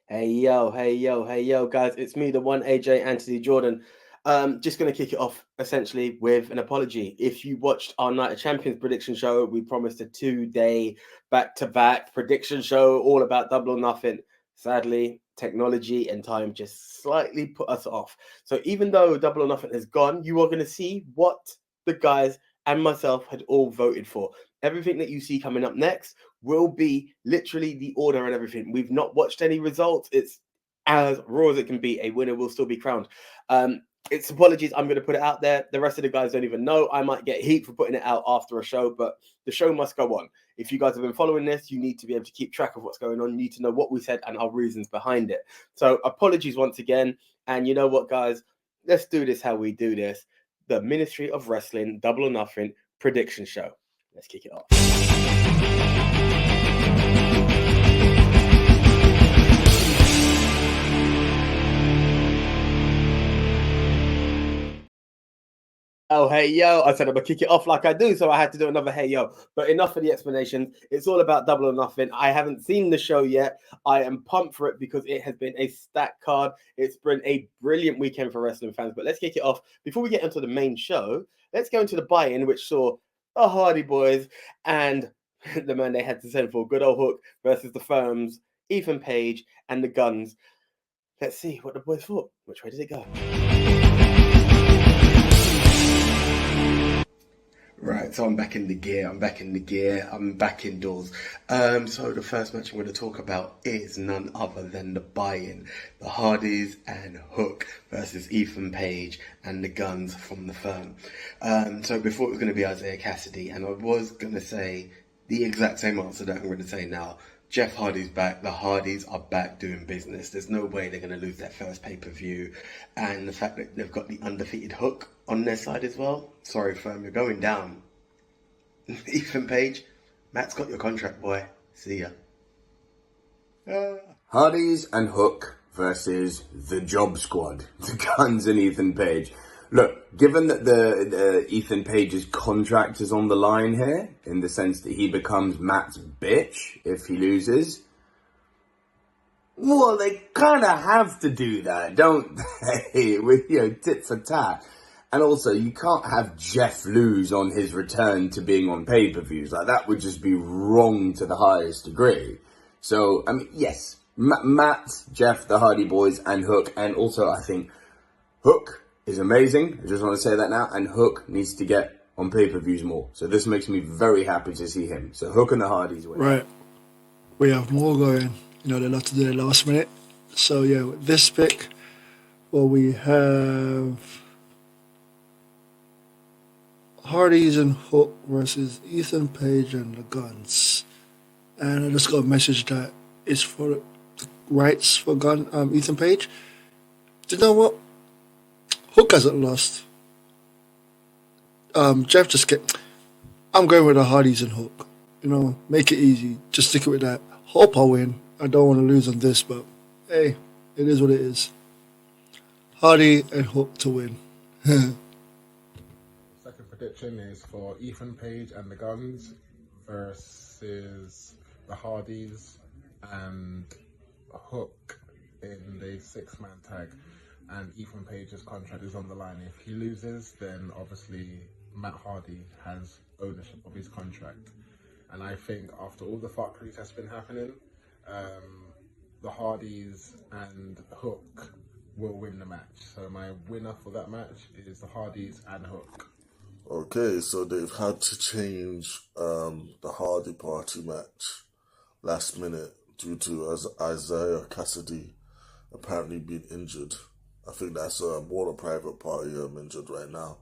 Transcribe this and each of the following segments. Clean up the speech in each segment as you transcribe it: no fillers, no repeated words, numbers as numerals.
Hey yo, hey yo, hey yo, guys! It's me, the one AJ Anthony Jordan. Just gonna kick it off essentially with an apology. If you watched our Night of Champions prediction show, we promised a 2-day back-to-back prediction show all about Double or Nothing. Sadly, technology and time just slightly put us off. So even though Double or Nothing has gone, you are gonna see what the guys and myself had all voted for. Everything that you see coming up next will be literally the order and everything. We've not watched any results. It's as raw as it can be. A winner will still be crowned. It's apologies. I'm going to put it out there. The rest of the guys don't even know. I might get heat for putting it out after a show, but the show must go on. If you guys have been following this, you need to be able to keep track of what's going on. You need to know what we said and our reasons behind it. So apologies once again. And you know what, guys? Let's do this how we do this. The Ministry of Wrestling Double or Nothing prediction show. Let's kick it off. Oh, hey, yo. I said I'm going to kick it off like I do, so I had to do another hey, yo. But enough of the explanations. It's all about Double or Nothing. I haven't seen the show yet. I am pumped for it because it has been a stacked card. It's been a brilliant weekend for wrestling fans. But let's kick it off. Before we get into the main show, let's go into the buy-in, which saw the Hardy Boys and the man they had to send for, good old Hook, versus the Firms, Ethan Page, and the Guns. Let's see what the boys thought. Which way did it go? Right, so I'm back in the gear, I'm back indoors. So the first match I'm going to talk about is none other than the buy-in. The Hardys and Hook versus Ethan Page and the Guns from the Firm. So before it was going to be Isaiah Cassidy, and I was going to say the exact same answer that I'm going to say now. Jeff Hardy's back. The Hardys are back doing business. There's no way they're going to lose their first pay-per-view. And the fact that they've got the undefeated Hook on their side as well. Sorry, Firm, you're going down. Ethan Page, Matt's got your contract, boy. See ya. Hardys and Hook versus the Job Squad, the Guns and Ethan Page. Look, given that the Ethan Page's contract is on the line here, in the sense that he becomes Matt's bitch if he loses, well, they kind of have to do that, don't they? With, tit for tat. And also, you can't have Jeff lose on his return to being on pay-per-views. Like, that would just be wrong to the highest degree. So, I mean, yes, Matt, Jeff, the Hardy Boys, and Hook. And also, I think Hook is amazing. I just want to say that now. And Hook needs to get on pay-per-views more. So this makes me very happy to see him. So Hook and the Hardys win. Right. We have more going. They love to do it last minute. So, yeah, with this pick, well, we have Hardys and Hook versus Ethan Page and the Guns. And I just got a message that it's for the rights for Ethan Page. Do you know what? Hook hasn't lost. Jeff just I'm going with the Hardys and Hook. Make it easy. Just stick it with that. Hope I win. I don't want to lose on this, but hey, it is what it is. Hardy and Hook to win. Second prediction is for Ethan Page and the Guns versus the Hardys and Hook in the 6-man tag. And Ethan Page's contract is on the line. If he loses, then obviously Matt Hardy has ownership of his contract. And I think after all the fuckery that's been happening, the Hardys and Hook will win the match. So my winner for that match is the Hardys and Hook. Okay, so they've had to change the Hardy Party match last minute due to Isaiah Cassidy apparently being injured. I think that's more a private party injured right now.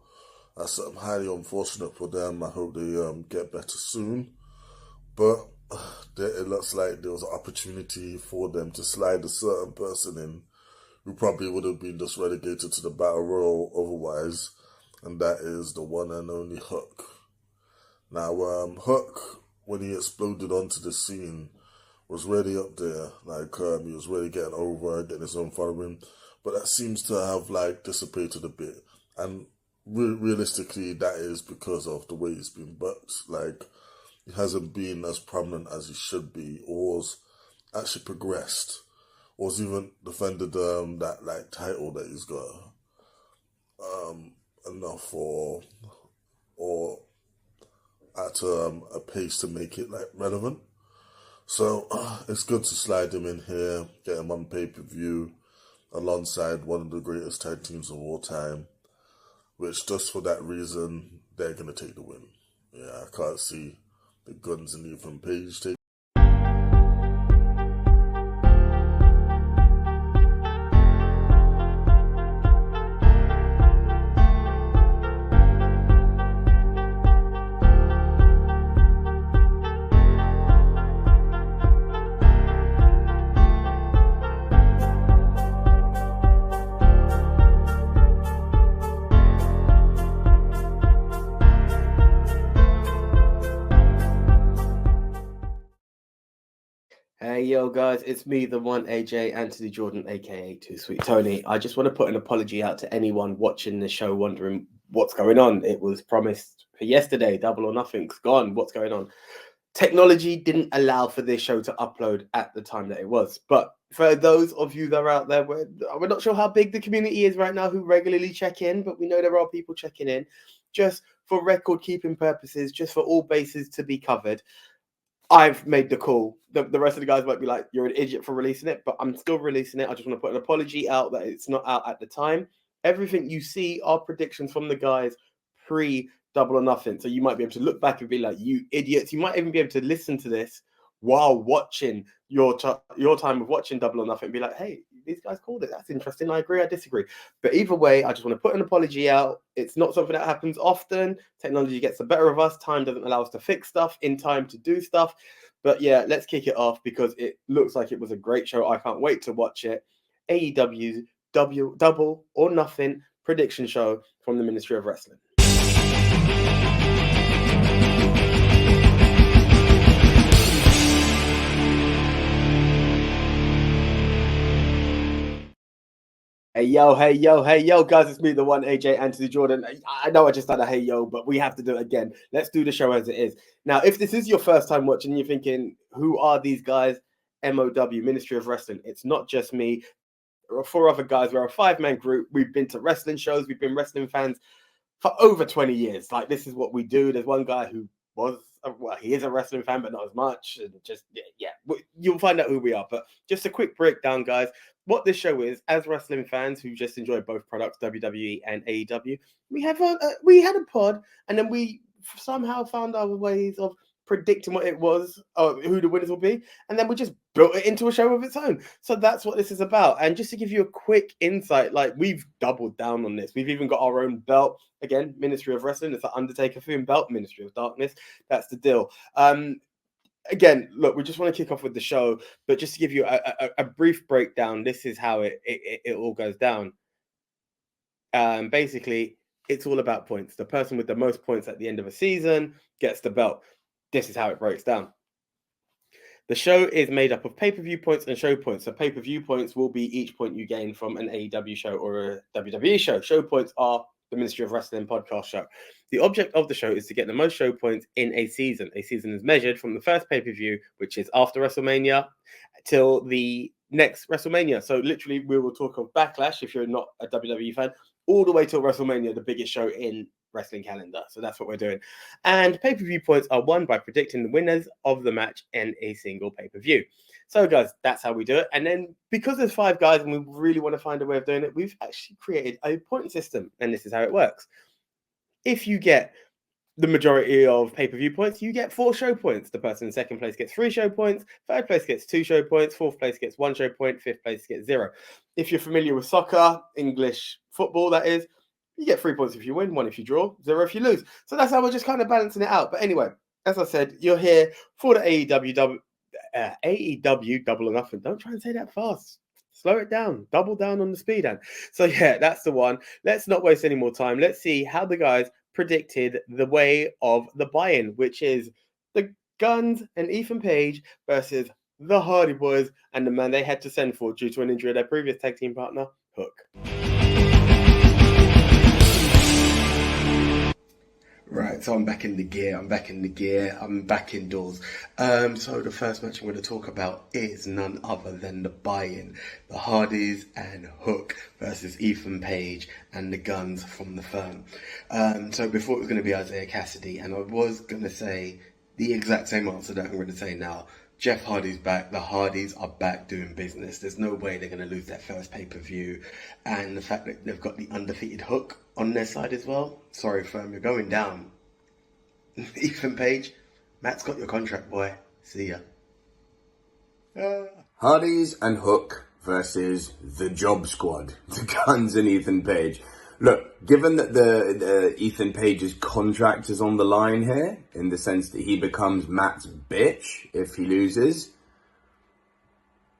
That's highly unfortunate for them. I hope they get better soon. But it looks like there was an opportunity for them to slide a certain person in who probably would have been just relegated to the Battle Royal otherwise. And that is the one and only Hook. Now, Hook, when he exploded onto the scene, was really up there. He was really getting over, getting his own following. But that seems to have, dissipated a bit. And realistically, that is because of the way he's been booked. He hasn't been as prominent as he should be, or has actually progressed Or even defended that like title that he's got enough or at a pace to make it like relevant. So it's good to slide him in here, get him on pay-per-view alongside one of the greatest tag teams of all time, which just for that reason, they're going to take the win. Yeah, I can't see the Guns and Ethan Page take. Hey yo guys, it's me, the one AJ Anthony Jordan, aka Too Sweet Tony. I just want to put an apology out to anyone watching the show wondering what's going on. It was promised for yesterday, Double or Nothing's gone. What's going on? Technology didn't allow for this show to upload at the time that it was. But for those of you that are out there, we're not sure how big the community is right now who regularly check in, but we know there are people checking in. Just for record keeping purposes, just for all bases to be covered, I've made the call. The rest of the guys might be like, you're an idiot for releasing it, but I'm still releasing it. I just want to put an apology out that it's not out at the time. Everything you see are predictions from the guys pre-Double or Nothing. So you might be able to look back and be like, you idiots. You might even be able to listen to this while watching your time of watching Double or Nothing and be like, hey, these guys called it. That's interesting. I agree. I disagree. But either way, I just want to put an apology out. It's not something that happens often. Technology gets the better of us. Time doesn't allow us to fix stuff in time to do stuff. But yeah, let's kick it off because it looks like it was a great show. I can't wait to watch it. AEW's Double or Nothing prediction show from the Ministry of Wrestling. Hey yo, guys, it's me, the one AJ Anthony Jordan. I know I just done a hey yo, but we have to do it again. Let's do the show as it is. Now, if this is your first time watching, you're thinking, who are these guys? MOW, Ministry of Wrestling. It's not just me. There are 4 other guys. We're a 5-man group. We've been to wrestling shows. We've been wrestling fans for over 20 years. Like, this is what we do. There's one guy who he is a wrestling fan, but not as much. And just, yeah, you'll find out who we are. But just a quick breakdown, guys. What this show is, as wrestling fans who just enjoy both products, WWE and AEW, we had a pod, and then we somehow found our ways of predicting what it was, who the winners will be, and then we just built it into a show of its own. So that's what this is about. And just to give you a quick insight, like, we've doubled down on this. We've even got our own belt. Again, Ministry of Wrestling. It's an Undertaker theme belt, Ministry of Darkness. That's the deal. Again, look, we just want to kick off with the show, but just to give you a brief breakdown, this is how it all goes down. Basically, it's all about points. The person with the most points at the end of a season gets the belt. This is how it breaks down. The show is made up of pay-per-view points and show points. So pay-per-view points will be each point you gain from an AEW show or a WWE show. Show points are the Ministry of Wrestling podcast show. The object of the show is to get the most show points in a season. A season is measured from the first pay-per-view, which is after WrestleMania, till the next WrestleMania. So literally, we will talk of Backlash, if you're not a WWE fan, all the way till WrestleMania, the biggest show in wrestling calendar. So that's what we're doing. And pay-per-view points are won by predicting the winners of the match in a single pay-per-view. So guys, that's how we do it. And then because there's 5 guys and we really want to find a way of doing it, we've actually created a point system, and this is how it works. If you get the majority of pay-per-view points, you get 4 show points. The person in second place gets 3 show points, third place gets 2 show points, fourth place gets 1 show point, fifth place gets 0. If you're familiar with soccer, English football, that is, you get 3 points if you win, 1 if you draw, 0 if you lose. So that's how we're just kind of balancing it out. But anyway, as I said, you're here for the AEW Double or Nothing. Don't try and say that fast. Slow it down. Double down on the speed. And so yeah, that's the one. Let's not waste any more time. Let's see how the guys predicted the way of the buy-in, which is the Guns and Ethan Page versus the Hardy Boys and the man they had to send for due to an injury of their previous tag team partner, Hook. Right, so I'm back in the gear. I'm back indoors. So the first match I'm going to talk about is none other than the buy-in, the Hardys and Hook versus Ethan Page and the Guns from the Firm. So before it was going to be Isaiah Cassidy, and I was going to say the exact same answer that I'm going to say now. Jeff Hardy's back. The Hardys are back doing business. There's no way they're going to lose that first pay-per-view. And the fact that they've got the undefeated Hook on their side as well. Sorry, Firm, you're going down. Ethan Page, Matt's got your contract, boy. See ya. Hardys and Hook versus the Job Squad, the Guns and Ethan Page. Look, given that the Ethan Page's contract is on the line here, in the sense that he becomes Matt's bitch if he loses,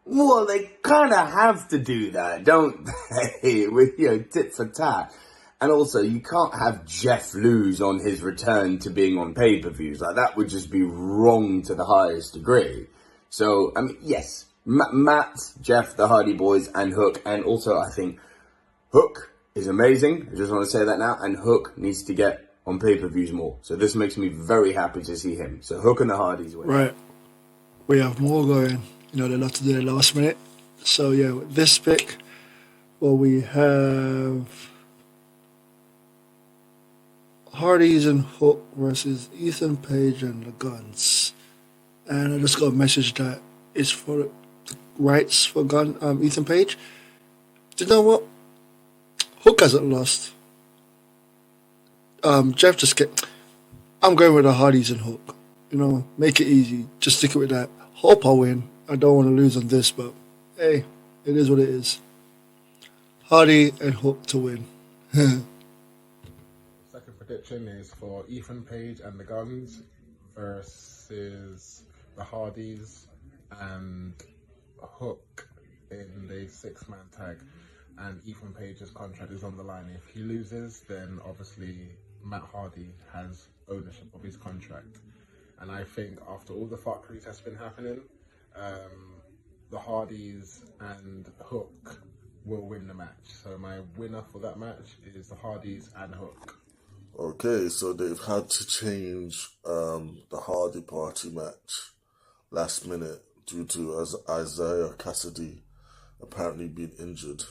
well, they kind of have to do that, don't they? With, tit for tat. And also, you can't have Jeff lose on his return to being on pay-per-views. Like, that would just be wrong to the highest degree. So, I mean, yes, Matt, Jeff, the Hardy Boys, and Hook. And also, I think Hook is amazing. I just want to say that now. And Hook needs to get on pay-per-views more. So this makes me very happy to see him. So Hook and the Hardys win. Right. We have more going. They love to do it last minute. So, yeah, with this pick, well, we have Hardys and Hook versus Ethan Page and the Guns. And I just got a message that it's for the rights for Ethan Page. Do you know what? Hook hasn't lost. Jeff just I'm going with the Hardys and Hook. Make it easy. Just stick it with that. Hope I win. I don't want to lose on this, but hey, it is what it is. Hardy and Hook to win. Second prediction is for Ethan Page and the Guns versus the Hardys and Hook in the 6-man tag. And Ethan Page's contract is on the line. If he loses, then obviously Matt Hardy has ownership of his contract. And I think after all the fuckery that's been happening, the Hardys and Hook will win the match. So my winner for that match is the Hardys and Hook. Okay, so they've had to change the Hardy Party match last minute due to Isaiah Cassidy apparently being injured.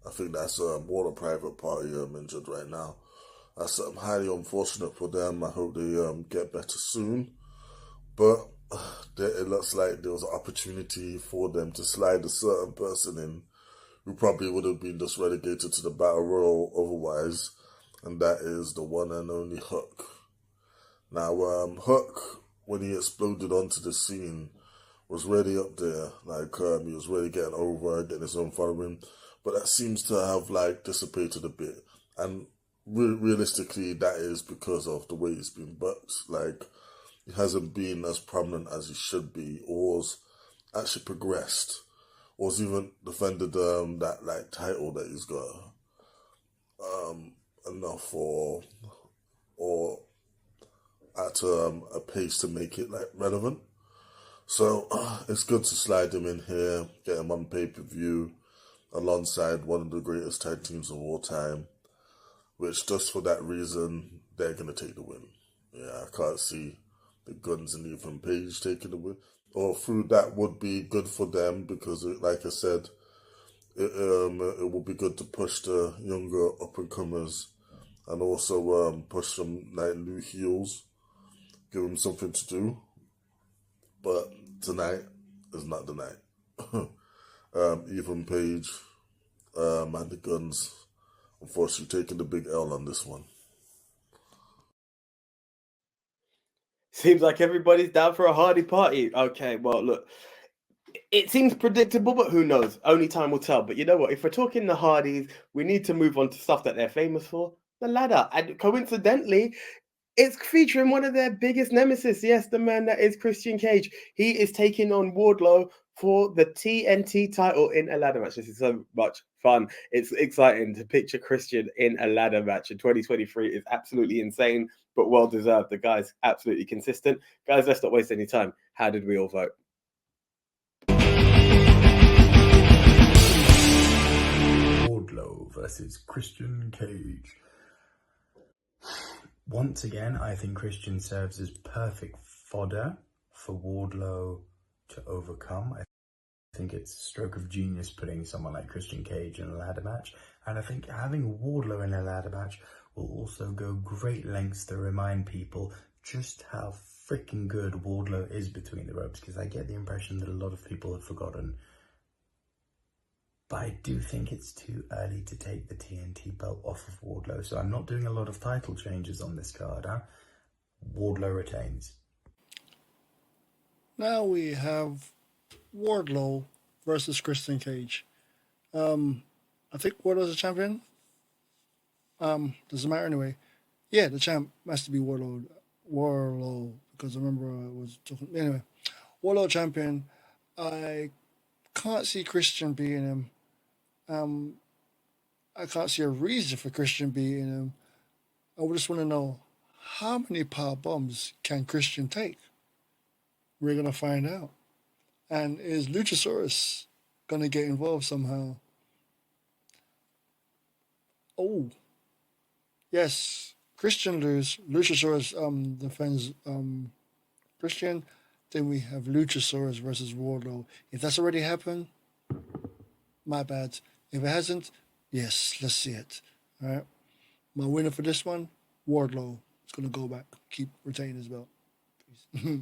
I think that's more the private party injured right now. That's highly unfortunate for them. I hope they get better soon. But it looks like there was an opportunity for them to slide a certain person in who probably would have been just relegated to the Battle Royal otherwise. And that is the one and only Hook. Now, Hook, when he exploded onto the scene, was really up there. He was really getting over, getting his own following. But that seems to have, dissipated a bit. And realistically, that is because of the way he's been booked. He hasn't been as prominent as he should be, or has actually progressed, or has even defended that title that he's got enough or at a pace to make it relevant. So it's good to slide him in here, get him on pay-per-view alongside one of the greatest tag teams of all time, which just for that reason they're gonna take the win. Yeah, I can't see the Guns and Ethan Page taking the win. Or through that would be good for them because, like I said, it would be good to push the younger up-and-comers and also push some new heels, give them something to do. But tonight is not the night. Ethan Page and the Guns, unfortunately, taking the big L on this one. Seems like everybody's down for a Hardy party. Okay, well, look, it seems predictable, but who knows? Only time will tell. But you know what? If we're talking the Hardys, we need to move on to stuff that they're famous for, the ladder. And coincidentally, it's featuring one of their biggest nemesis. Yes, the man that is Christian Cage. He is taking on Wardlow for the TNT title in a ladder match. This is so much fun. It's exciting to picture Christian in a ladder match in 2023. Is absolutely insane, but well deserved. The guy's absolutely consistent. Guys, let's not waste any time. How did we all vote? Wardlow versus Christian Cage. Once again, I think Christian serves as perfect fodder for Wardlow to overcome. I think it's a stroke of genius putting someone like Christian Cage in a ladder match. And I think having Wardlow in a ladder match will also go great lengths to remind people just how freaking good Wardlow is between the ropes, because I get the impression that a lot of people have forgotten. But I do think it's too early to take the TNT belt off of Wardlow, so I'm not doing a lot of title changes on this card. Wardlow retains. Now we have Wardlow versus Christian Cage. I think Wardlow's a champion. Doesn't matter anyway. Yeah, the champ has to be Wardlow, because I remember I was talking. Anyway, Wardlow champion. I can't see Christian beating him. I can't see a reason for Christian beating him. I would just want to know, how many power bombs can Christian take? We're gonna find out. And is Luchasaurus gonna get involved somehow? Oh, yes. Christian lose. Luchasaurus defends Christian. Then we have Luchasaurus versus Wardlow. If that's already happened, my bad. If it hasn't, yes, let's see it. All right. My winner for this one, Wardlow. It's gonna go back. Keep retaining his belt. Please.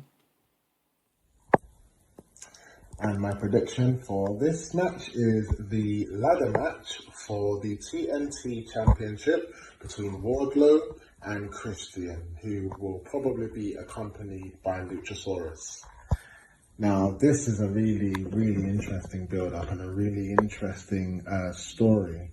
And my prediction for this match is the ladder match for the TNT Championship between Wardlow and Christian, who will probably be accompanied by Luchasaurus. Now, this is a really, really interesting build-up and a really interesting story.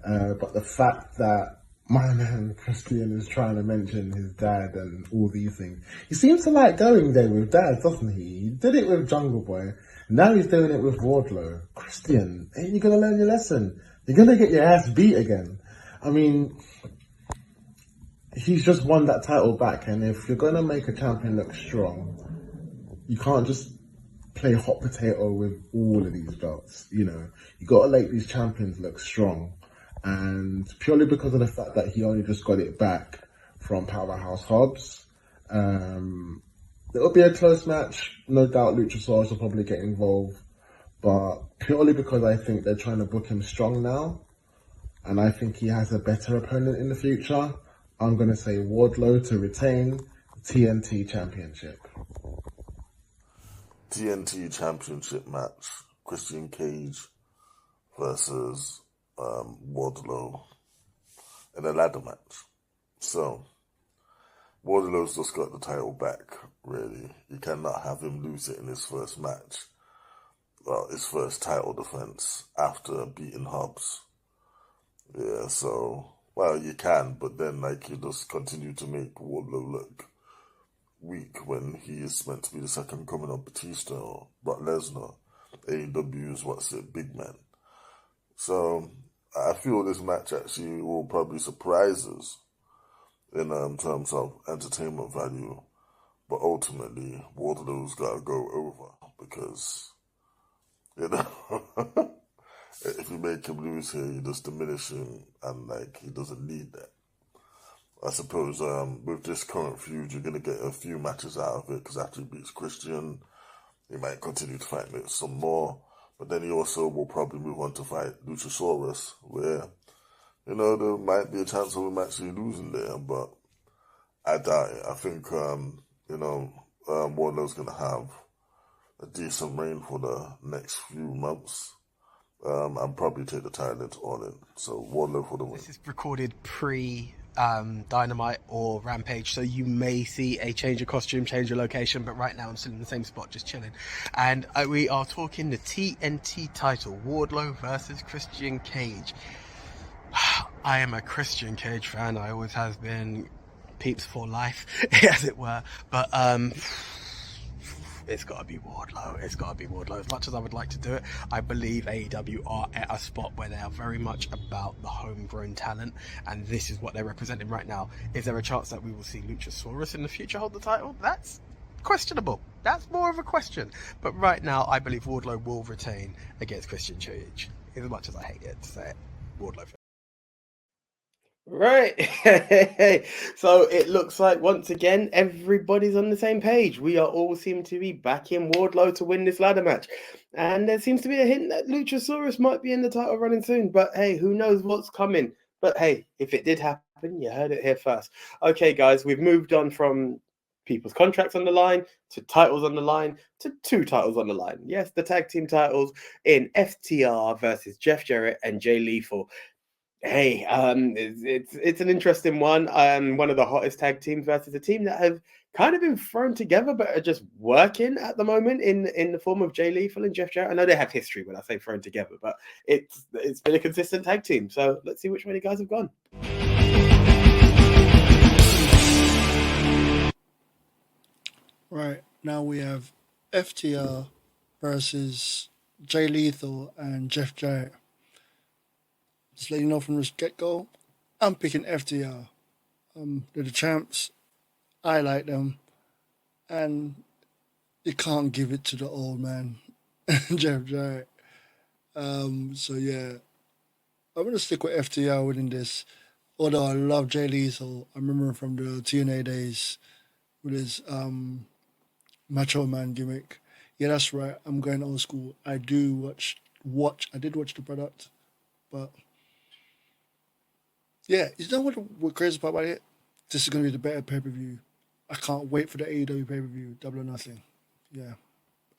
But the fact that my man Christian is trying to mention his dad and all these things, he seems to like going there with dads, doesn't he? He did it with Jungle Boy. Now he's doing it with Wardlow. Christian, ain't you gonna learn your lesson? You're gonna get your ass beat again. I mean, he's just won that title back, and if you're gonna make a champion look strong, you can't just play hot potato with all of these belts. You know, you gotta make these champions look strong. And purely because of the fact that he only just got it back from Powerhouse Hobbs, it'll be a close match. No doubt Luchasaurus will probably get involved. But purely because I think they're trying to book him strong now, and I think he has a better opponent in the future, I'm going to say Wardlow to retain TNT Championship. TNT Championship match, Christian Cage versus Wardlow in a ladder match. So, Wardlow's just got the title back, really. You cannot have him lose it in his first match. Well, his first title defense after beating Hobbs. Yeah, so, well, you can, but then, like, you just continue to make Wardlow look weak when he is meant to be the second coming of Batista or Brock Lesnar. AEW's, big man. So, I feel this match actually will probably surprise us in terms of entertainment value, but ultimately Wardlow's got to go over because, you know, if you make him lose here, you just diminish him, and like he doesn't need that. I suppose with this current feud, you're gonna get a few matches out of it because after he beats Christian, he might continue to fight some more. But then he also will probably move on to fight Luchasaurus, where, you know, there might be a chance of him actually losing there, but I doubt it. I think, Wardlow's going to have a decent reign for the next few months, and probably take the title all in. So Wardlow for the win. This is recorded Dynamite or Rampage, so you may see a change of costume, change of location, but right now I'm still in the same spot, just chilling. And we are talking the TNT title, Wardlow versus Christian Cage. I am a Christian Cage fan. I always have been, peeps for life, as it were. But it's got to be Wardlow. It's got to be Wardlow. As much as I would like to do it, I believe AEW are at a spot where they are very much about the homegrown talent, and this is what they're representing right now. Is there a chance that we will see Luchasaurus in the future hold the title? That's questionable. That's more of a question. But right now, I believe Wardlow will retain against Christian Cage. As much as I hate it to say it, Wardlow. Right. So it looks like once again everybody's on the same page. We are all seem to be backing Wardlow to win this ladder match. And there seems to be a hint that Luchasaurus might be in the title running soon. But hey, who knows what's coming? But hey, if it did happen, you heard it here first. Okay, guys, we've moved on from people's contracts on the line to titles on the line to two titles on the line. Yes, the tag team titles in FTR versus Jeff Jarrett and Jay Lethal. Hey, it's an interesting one. One of the hottest tag teams versus a team that have kind of been thrown together, but are just working at the moment in the form of Jay Lethal and Jeff Jarrett. I know they have history when I say thrown together, but it's been a consistent tag team. So let's see which way you guys have gone. Right, now we have FTR versus Jay Lethal and Jeff Jarrett. Just let you know from the get-go, I'm picking FTR. They're the champs. I like them. And you can't give it to the old man, Jeff Jarrett. So yeah, I'm going to stick with FTR winning this. Although I love Jay Lethal. I remember him from the TNA days with his Macho Man gimmick. Yeah, that's right. I'm going old school. I do I did watch the product, but yeah, you know what crazy part about it? This is going to be the better pay per view. I can't wait for the AEW pay per view, Double or Nothing. Yeah.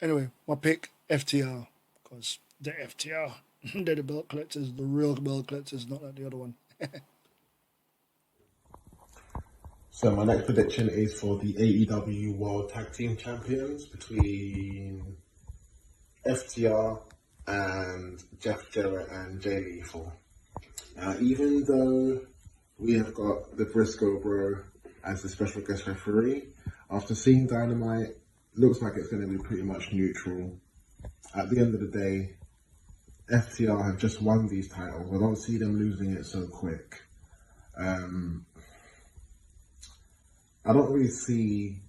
Anyway, my pick FTR because they're FTR. They're the belt collectors, the real belt collectors, not like the other one. So my next prediction is for the AEW World Tag Team Champions between FTR and Jeff Jarrett and Jay Lethal. Now, even though we have got the Briscoe Bro as the special guest referee, after seeing Dynamite, looks like it's going to be pretty much neutral. At the end of the day, FTR have just won these titles. I don't see them losing it so quick. I don't really see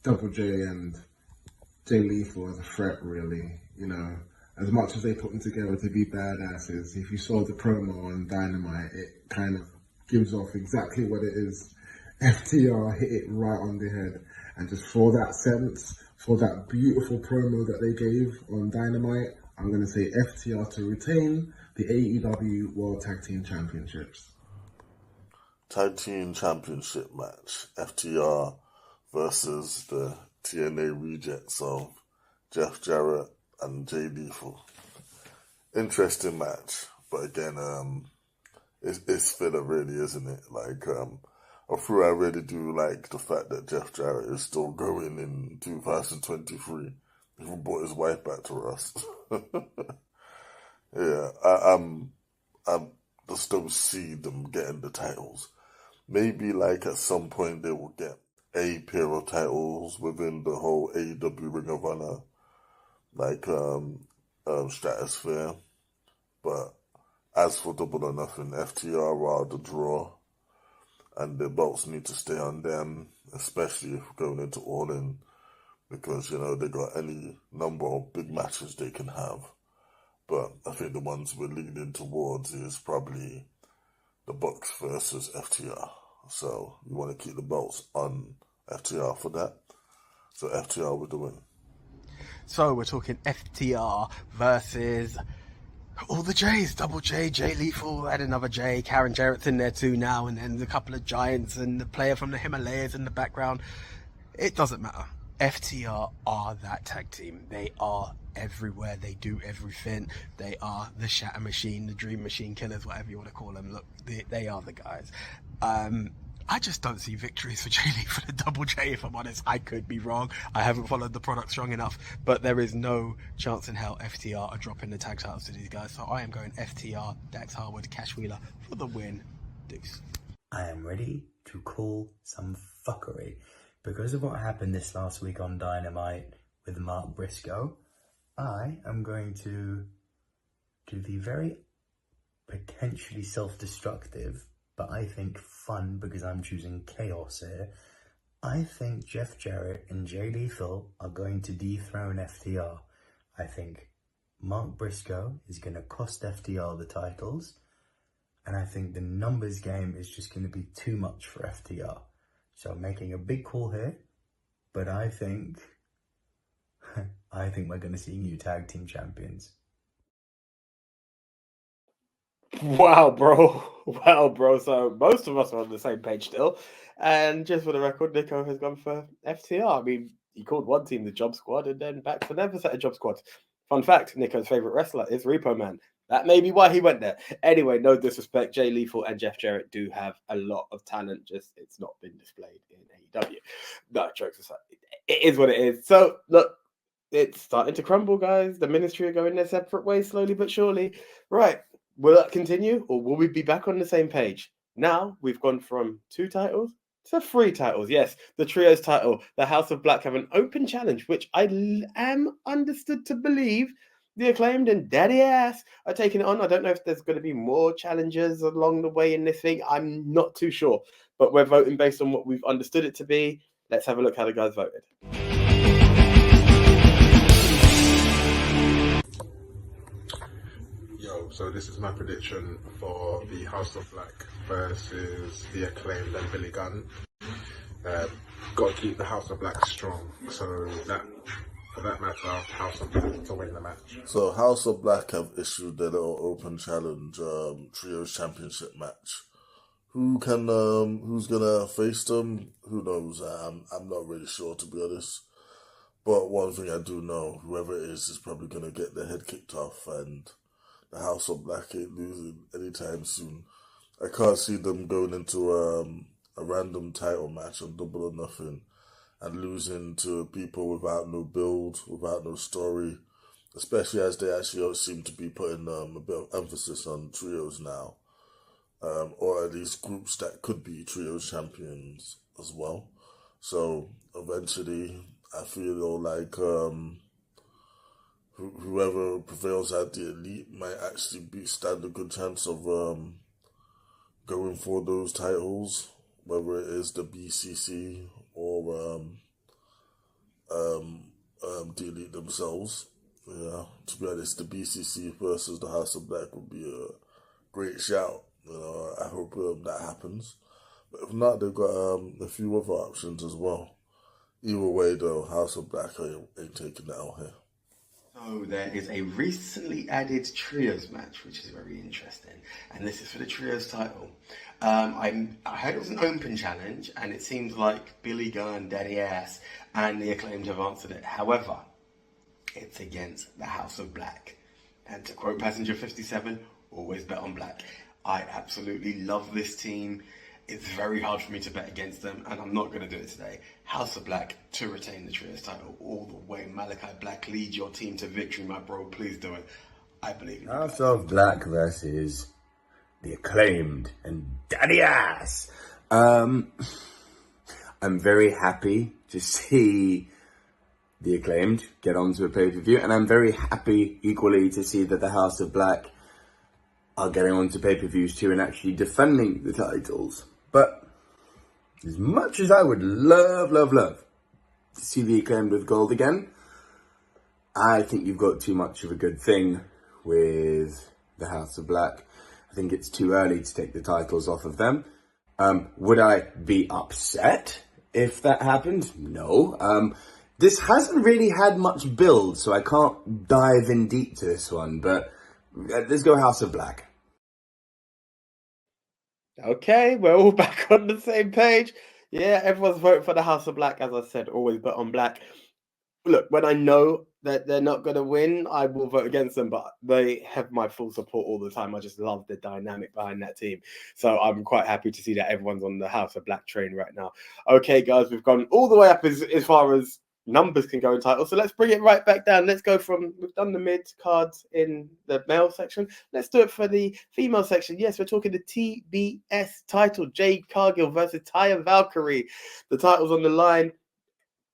Double J and Jay Lethal as a threat, really. You know, as much as they put them together to be badasses, if you saw the promo on Dynamite, it kind of gives off exactly what it is. FTR hit it right on the head. And just for that sense, for that beautiful promo that they gave on Dynamite, I'm going to say FTR to retain the AEW World Tag Team Championships. Tag Team Championship match. FTR versus the TNA rejects of Jeff Jarrett and Jay Lethal. Interesting match, but again, it's filler, really, isn't it? Like, I really do like the fact that Jeff Jarrett is still going in 2023. Even brought his wife back to us. Yeah, I just don't see them getting the titles. Maybe like at some point they will get a pair of titles within the whole AEW Ring of Honor, like stratosphere. But as for Double or Nothing, FTR are the draw, and the belts need to stay on them, especially if going into All In, because you know they got any number of big matches they can have. But I think the ones we're leaning towards is probably the Bucks versus FTR. So you want to keep the belts on FTR for that. So FTR with the win. So we're talking FTR versus all the J's. Double J, Jay Lethal, add another J. Karen Jarrett's in there too now, and then a couple of giants and the player from the Himalayas in the background. It doesn't matter. FTR are that tag team. They are everywhere. They do everything. They are the Shatter Machine, the Dream Machine Killers, whatever you want to call them. Look, they are the guys. I just don't see victories for Jay Lee for the Double J, if I'm honest. I could be wrong. I haven't followed the product strong enough, but there is no chance in hell FTR are dropping the tag titles to these guys. So I am going FTR, Dax Harwood, Cash Wheeler for the win. Deuce. I am ready to call some fuckery. Because of what happened this last week on Dynamite with Mark Briscoe, I am going to do the very potentially self-destructive, but I think fun because I'm choosing chaos here. I think Jeff Jarrett and Jay Lethal are going to dethrone FTR. I think Mark Briscoe is going to cost FTR the titles. And I think the numbers game is just going to be too much for FTR. So I'm making a big call here, but I think we're going to see new tag team champions. Wow, bro. Wow, bro. So most of us are on the same page still. And just for the record, Nico has gone for FTR. I mean, he called one team the Job Squad and then back for never set a Job Squad. Fun fact, Nico's favourite wrestler is Repo Man. That may be why he went there. Anyway, no disrespect. Jay Lethal and Jeff Jarrett do have a lot of talent. Just it's not been displayed in AEW. No, jokes aside. It is what it is. So, look, it's starting to crumble, guys. The ministry are going their separate ways slowly but surely. Right. Will that continue, or will we be back on the same page? Now we've gone from 2 titles to 3 titles. Yes, the Trios title. The House of Black have an open challenge, which I am understood to believe the Acclaimed and Daddy Ass are taking it on. I don't know if there's going to be more challenges along the way in this thing. I'm not too sure, but we're voting based on what we've understood it to be. Let's have a look how the guys voted. So this is my prediction for the House of Black versus the Acclaimed and Billy Gunn. Got to keep the House of Black strong. So that, for that matter, House of Black to win the match. So House of Black have issued their little open challenge trios championship match. Who's gonna face them? Who knows? I'm not really sure, to be honest. But one thing I do know, whoever it is probably gonna get their head kicked off, and the House of Black ain't losing anytime soon. I can't see them going into a random title match on Double or Nothing and losing to people without no build, without no story, especially as they actually seem to be putting a bit of emphasis on trios now, or at least groups that could be trios champions as well. So eventually, I feel like whoever prevails at the Elite might actually stand a good chance of going for those titles, whether it is the BCC or the Elite themselves. Yeah, to be honest, the BCC versus the House of Black would be a great shout. I hope that happens. But if not, they've got a few other options as well. Either way, though, House of Black ain't taking that out here. So there is a recently added trios match, which is very interesting, and this is for the trios title. I heard it was an open challenge, and it seems like Billy Gunn, Daddy Ass, and the Acclaimed have answered it. However, it's against the House of Black, and to quote Passenger 57, always bet on black. I absolutely love this team. It's very hard for me to bet against them, and I'm not going to do it today. House of Black to retain the Trios title all the way. Malachi Black, lead your team to victory, my bro. Please do it. I believe in you. House of Black versus the Acclaimed and Daddy Ass. I'm very happy to see the Acclaimed get onto a pay-per-view, and I'm very happy equally to see that the House of Black are getting onto pay-per-views too and actually defending the titles. But as much as I would love to see the Acclaimed with gold again, I think you've got too much of a good thing with the House of Black. I think it's too early to take the titles off of them. Would I be upset if that happened? No. This hasn't really had much build, so I can't dive in deep to this one, but let's go House of Black. Okay, we're all back on the same page. Yeah, everyone's voting for the House of Black. As I said, always bet on black. Look, when I know that they're not going to win, I will vote against them, but they have my full support all the time. I just love the dynamic behind that team. So I'm quite happy to see that everyone's on the House of Black train right now. Okay, guys, we've gone all the way up as far as numbers can go in titles. So let's bring it right back down. Let's go we've done the mid cards in the male section. Let's do it for the female section. Yes, we're talking the TBS title. Jade Cargill versus Taya Valkyrie. The title's on the line.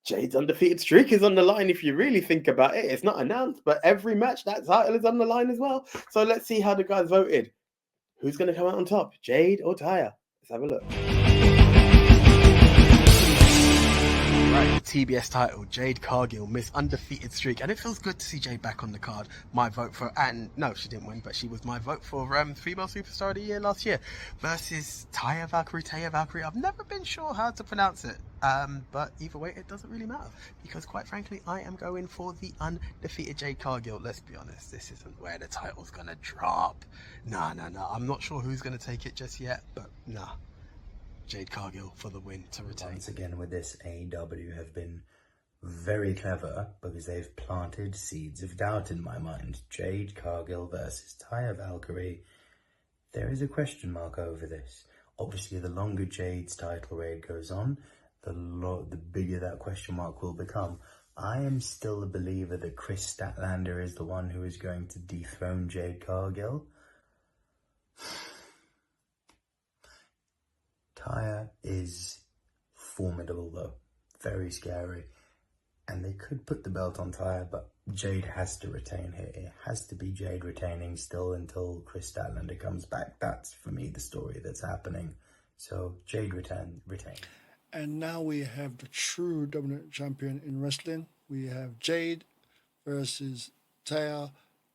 Jade's undefeated streak is on the line. If you really think about it, it's not announced, but every match that title is on the line as well. So let's see how the guys voted. Who's going to come out on top, Jade or Taya? Let's have a look. Right, the TBS title, Jade Cargill, Miss Undefeated Streak, and it feels good to see Jade back on the card. My vote for, and no, she didn't win, but she was my vote for Female Superstar of the Year last year versus Taya Valkyrie. I've never been sure how to pronounce it, but either way, it doesn't really matter because, quite frankly, I am going for the undefeated Jade Cargill. Let's be honest, this isn't where the title's gonna drop. Nah. I'm not sure who's gonna take it just yet, but nah. Jade Cargill for the win to retain. Once again with this, AEW have been very clever because they've planted seeds of doubt in my mind. Jade Cargill versus Taya Valkyrie. There is a question mark over this. Obviously, the longer Jade's title reign goes on, the bigger that question mark will become. I am still a believer that Chris Statlander is the one who is going to dethrone Jade Cargill. Taya is formidable though, very scary, and they could put the belt on Taya, but Jade has to retain here. It has to be Jade retaining still until Chris Statlander comes back. That's for me the story that's happening. So Jade retain. And now we have the true dominant champion in wrestling. We have Jade versus Taya,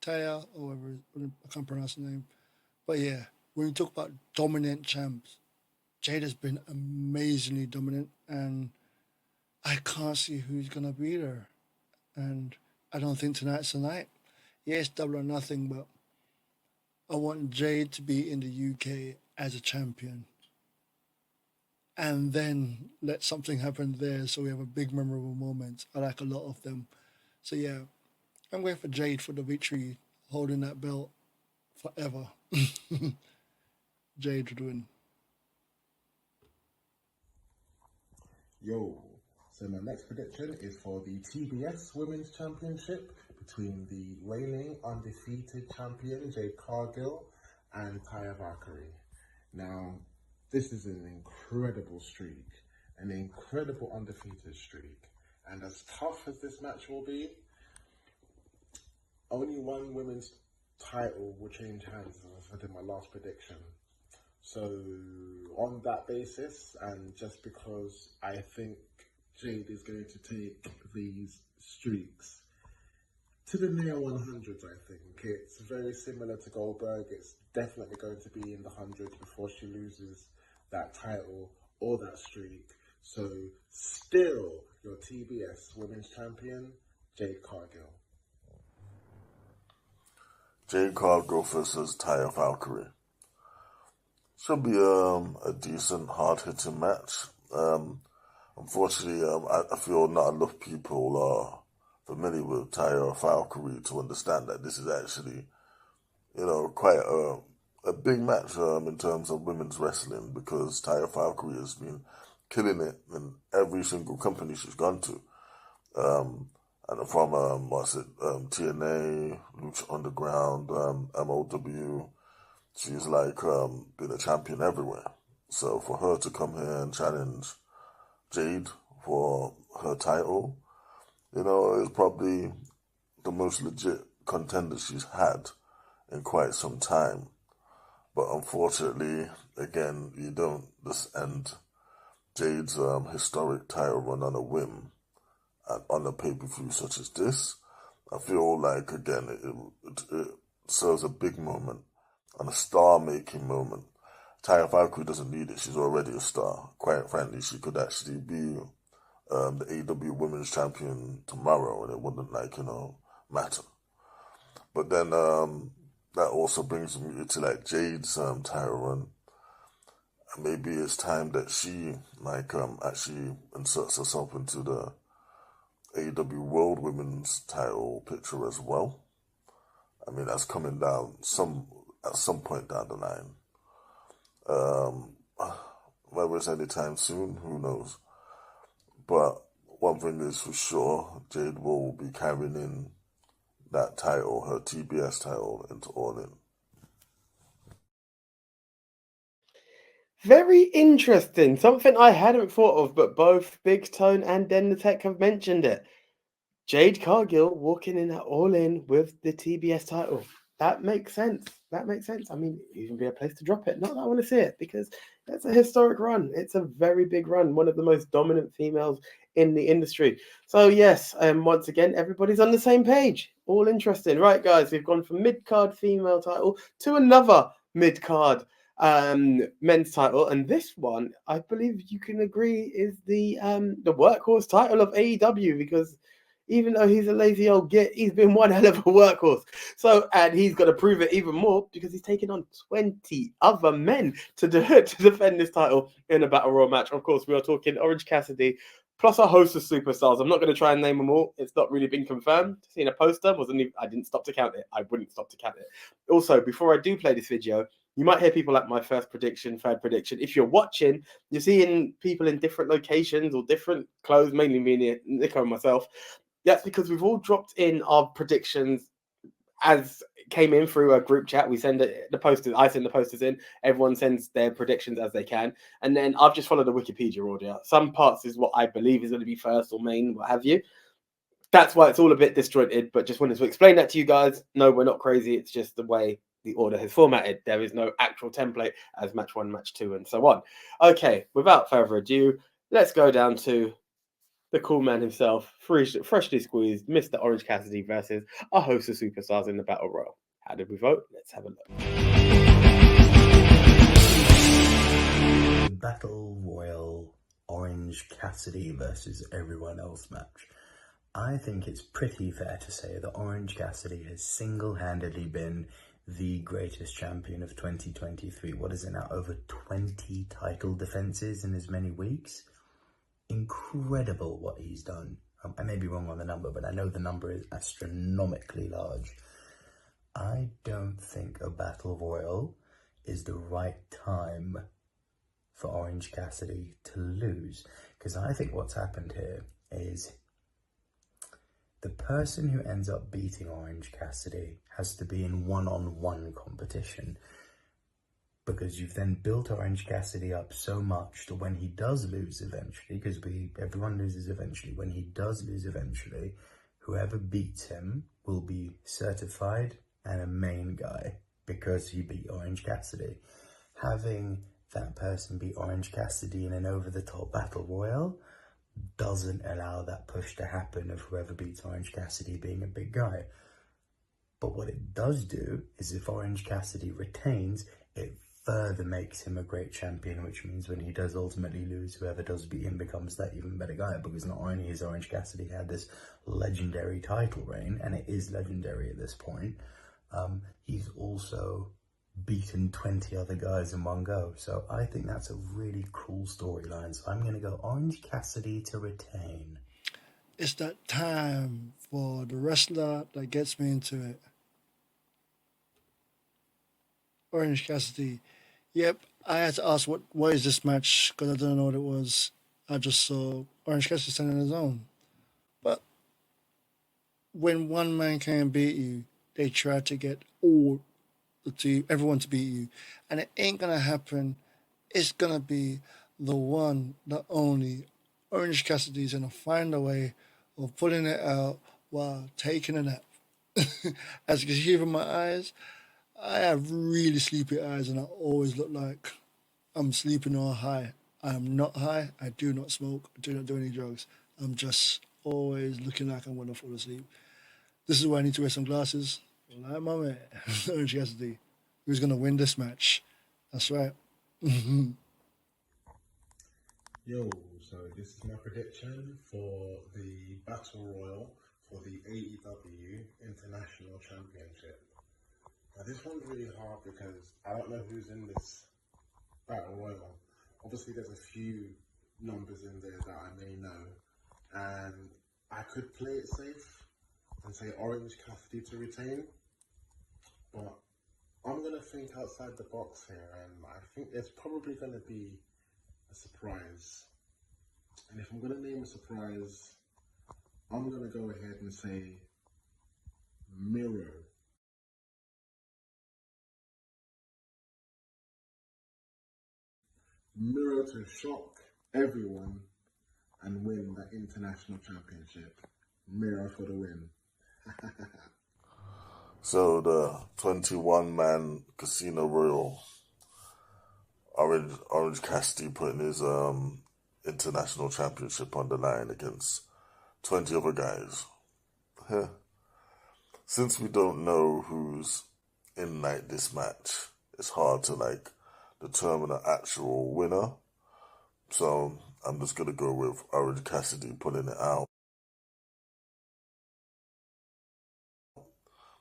or whatever, I can't pronounce the name. But yeah, when you talk about dominant champs, Jade has been amazingly dominant, and I can't see who's going to beat her. And I don't think tonight's the night. Yes, Double or Nothing, but I want Jade to be in the UK as a champion. And then let something happen there so we have a big memorable moment. I like a lot of them. So yeah, I'm going for Jade for the victory, holding that belt forever. Jade would win. Yo, so my next prediction is for the TBS Women's Championship between the reigning undefeated champion Jade Cargill and Taya Valkyrie. Now, this is an incredible streak, an incredible undefeated streak, and as tough as this match will be, only one women's title will change hands, as I said in my last prediction. So on that basis, and just because I think Jade is going to take these streaks to the near 100s, I think. It's very similar to Goldberg. It's definitely going to be in the hundreds before she loses that title or that streak. So still your TBS Women's Champion, Jade Cargill. Jade Cargill versus Taya Valkyrie. Should be a decent, hard-hitting match. Unfortunately, I feel not enough people are familiar with Taya Valkyrie to understand that this is actually, quite a big match in terms of women's wrestling, because Taya Valkyrie has been killing it in every single company she's gone to. And from, TNA, Lucha Underground, MOW, she's like been a champion everywhere. So for her to come here and challenge Jade for her title, is probably the most legit contender she's had in quite some time. But unfortunately, again, you don't just end Jade's historic title run on a whim and on a pay-per-view such as this. I feel like, again, it serves a big moment and a star-making moment. Taya Valkyrie doesn't need it. She's already a star. Quite frankly, she could actually be the AEW Women's Champion tomorrow, and it wouldn't, matter. But then that also brings me to, Jade's title run. And maybe it's time that she, actually inserts herself into the AEW World Women's title picture as well. I mean, that's coming down at some point down the line. Whether it's anytime soon, who knows? But one thing is for sure, Jade will be carrying in that title, her TBS title, into All In. Very interesting. Something I hadn't thought of, but both Big Tone and Den the Tech have mentioned it. Jade Cargill walking in at All In with the TBS title. That makes sense. That makes sense. I mean, even be a place to drop it. Not that I want to see it because it's a historic run. It's a very big run. One of the most dominant females in the industry. So yes, once again, everybody's on the same page. All interesting, right, guys? We've gone from mid-card female title to another mid-card men's title, and this one, I believe you can agree, is the workhorse title of AEW because even though he's a lazy old git, he's been one hell of a workhorse. So, and he's got to prove it even more because he's taken on 20 other men to defend this title in a Battle Royal match. Of course, we are talking Orange Cassidy plus a host of superstars. I'm not going to try and name them all. It's not really been confirmed. Seeing a poster I didn't stop to count it. I wouldn't stop to count it. Also, before I do play this video, you might hear people like my first prediction, third prediction. If you're watching, you're seeing people in different locations or different clothes, mainly me, Nico, and myself. That's because we've all dropped in our predictions as came in through a group chat. We send the posters. I send the posters in. Everyone sends their predictions as they can, and then I've just followed the Wikipedia order. Some parts is what I believe is going to be first or main, what have you. That's why it's all a bit disjointed. But just wanted to explain that to you guys. No, we're not crazy. It's just the way the order has formatted. There is no actual template as match 1, match 2, and so on. Okay, without further ado, let's go down to the cool man himself, freshly squeezed, Mr. Orange Cassidy versus a host of superstars in the Battle Royal. How did we vote? Let's have a look. Battle Royal Orange Cassidy versus everyone else match. I think it's pretty fair to say that Orange Cassidy has single-handedly been the greatest champion of 2023. What is it now? Over 20 title defenses in as many weeks? Incredible what he's done. I may be wrong on the number, but I know the number is astronomically large. I don't think a Battle Royal is the right time for Orange Cassidy to lose, because I think what's happened here is the person who ends up beating Orange Cassidy has to be in one-on-one competition, because you've then built Orange Cassidy up so much that when he does lose eventually, because everyone loses eventually, when he does lose eventually, whoever beats him will be certified and a main guy because he beat Orange Cassidy. Having that person beat Orange Cassidy in an over-the-top battle royal doesn't allow that push to happen of whoever beats Orange Cassidy being a big guy. But what it does do is if Orange Cassidy retains, it further makes him a great champion, which means when he does ultimately lose, whoever does beat him becomes that even better guy, because not only has Orange Cassidy had this legendary title reign, and it is legendary at this point, he's also beaten 20 other guys in one go. So I think that's a really cool storyline. So I'm going to go Orange Cassidy to retain. It's that time for the wrestler that gets me into it. Orange Cassidy. Yep, I had to ask what is this match because I didn't know what it was. I just saw Orange Cassidy standing on his own. But when one man can't beat you, they try to get everyone to beat you, and it ain't gonna happen. It's gonna be the one, the only. Orange Cassidy's gonna find a way of putting it out while taking a nap. As you can see from my eyes, I have really sleepy eyes and I always look like I'm sleeping or high. I am not high. I do not smoke. I do not do any drugs. I'm just always looking like I'm going to fall asleep. This is why I need to wear some glasses. Like my man, Orange Cassidy, who's going to win this match. That's right. Yo, so this is my prediction for the Battle Royal for the AEW International Championship. Now this one's really hard because I don't know who's in this Battle Royal. Obviously there's a few numbers in there that I may know, and I could play it safe and say Orange Cassidy to retain, but I'm going to think outside the box here, and I think there's probably going to be a surprise. And if I'm going to name a surprise, I'm going to go ahead and say Miro. Miro to shock everyone and win the international championship. Miro for the win. So the 21-man Casino Royal, Orange Cassidy putting his international championship on the line against 20 other guys. Since we don't know who's in like this match, it's hard to like determine an actual winner. So I'm just gonna go with Orange Cassidy pulling it out.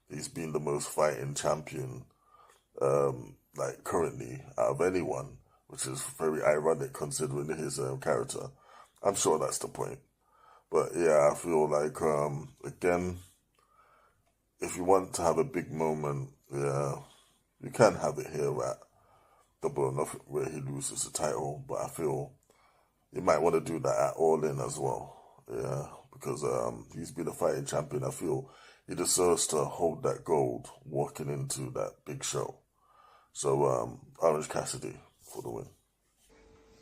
He's been the most fighting champion, like currently out of anyone, which is very ironic considering his character. I'm sure that's the point. But yeah, I feel like again, if you want to have a big moment, yeah, you can have it here at Double or Nothing where he loses the title. But I feel you might want to do that at All In as well. Yeah, because he's been a fighting champion. I feel he deserves to hold that gold walking into that big show. So Orange Cassidy for the win.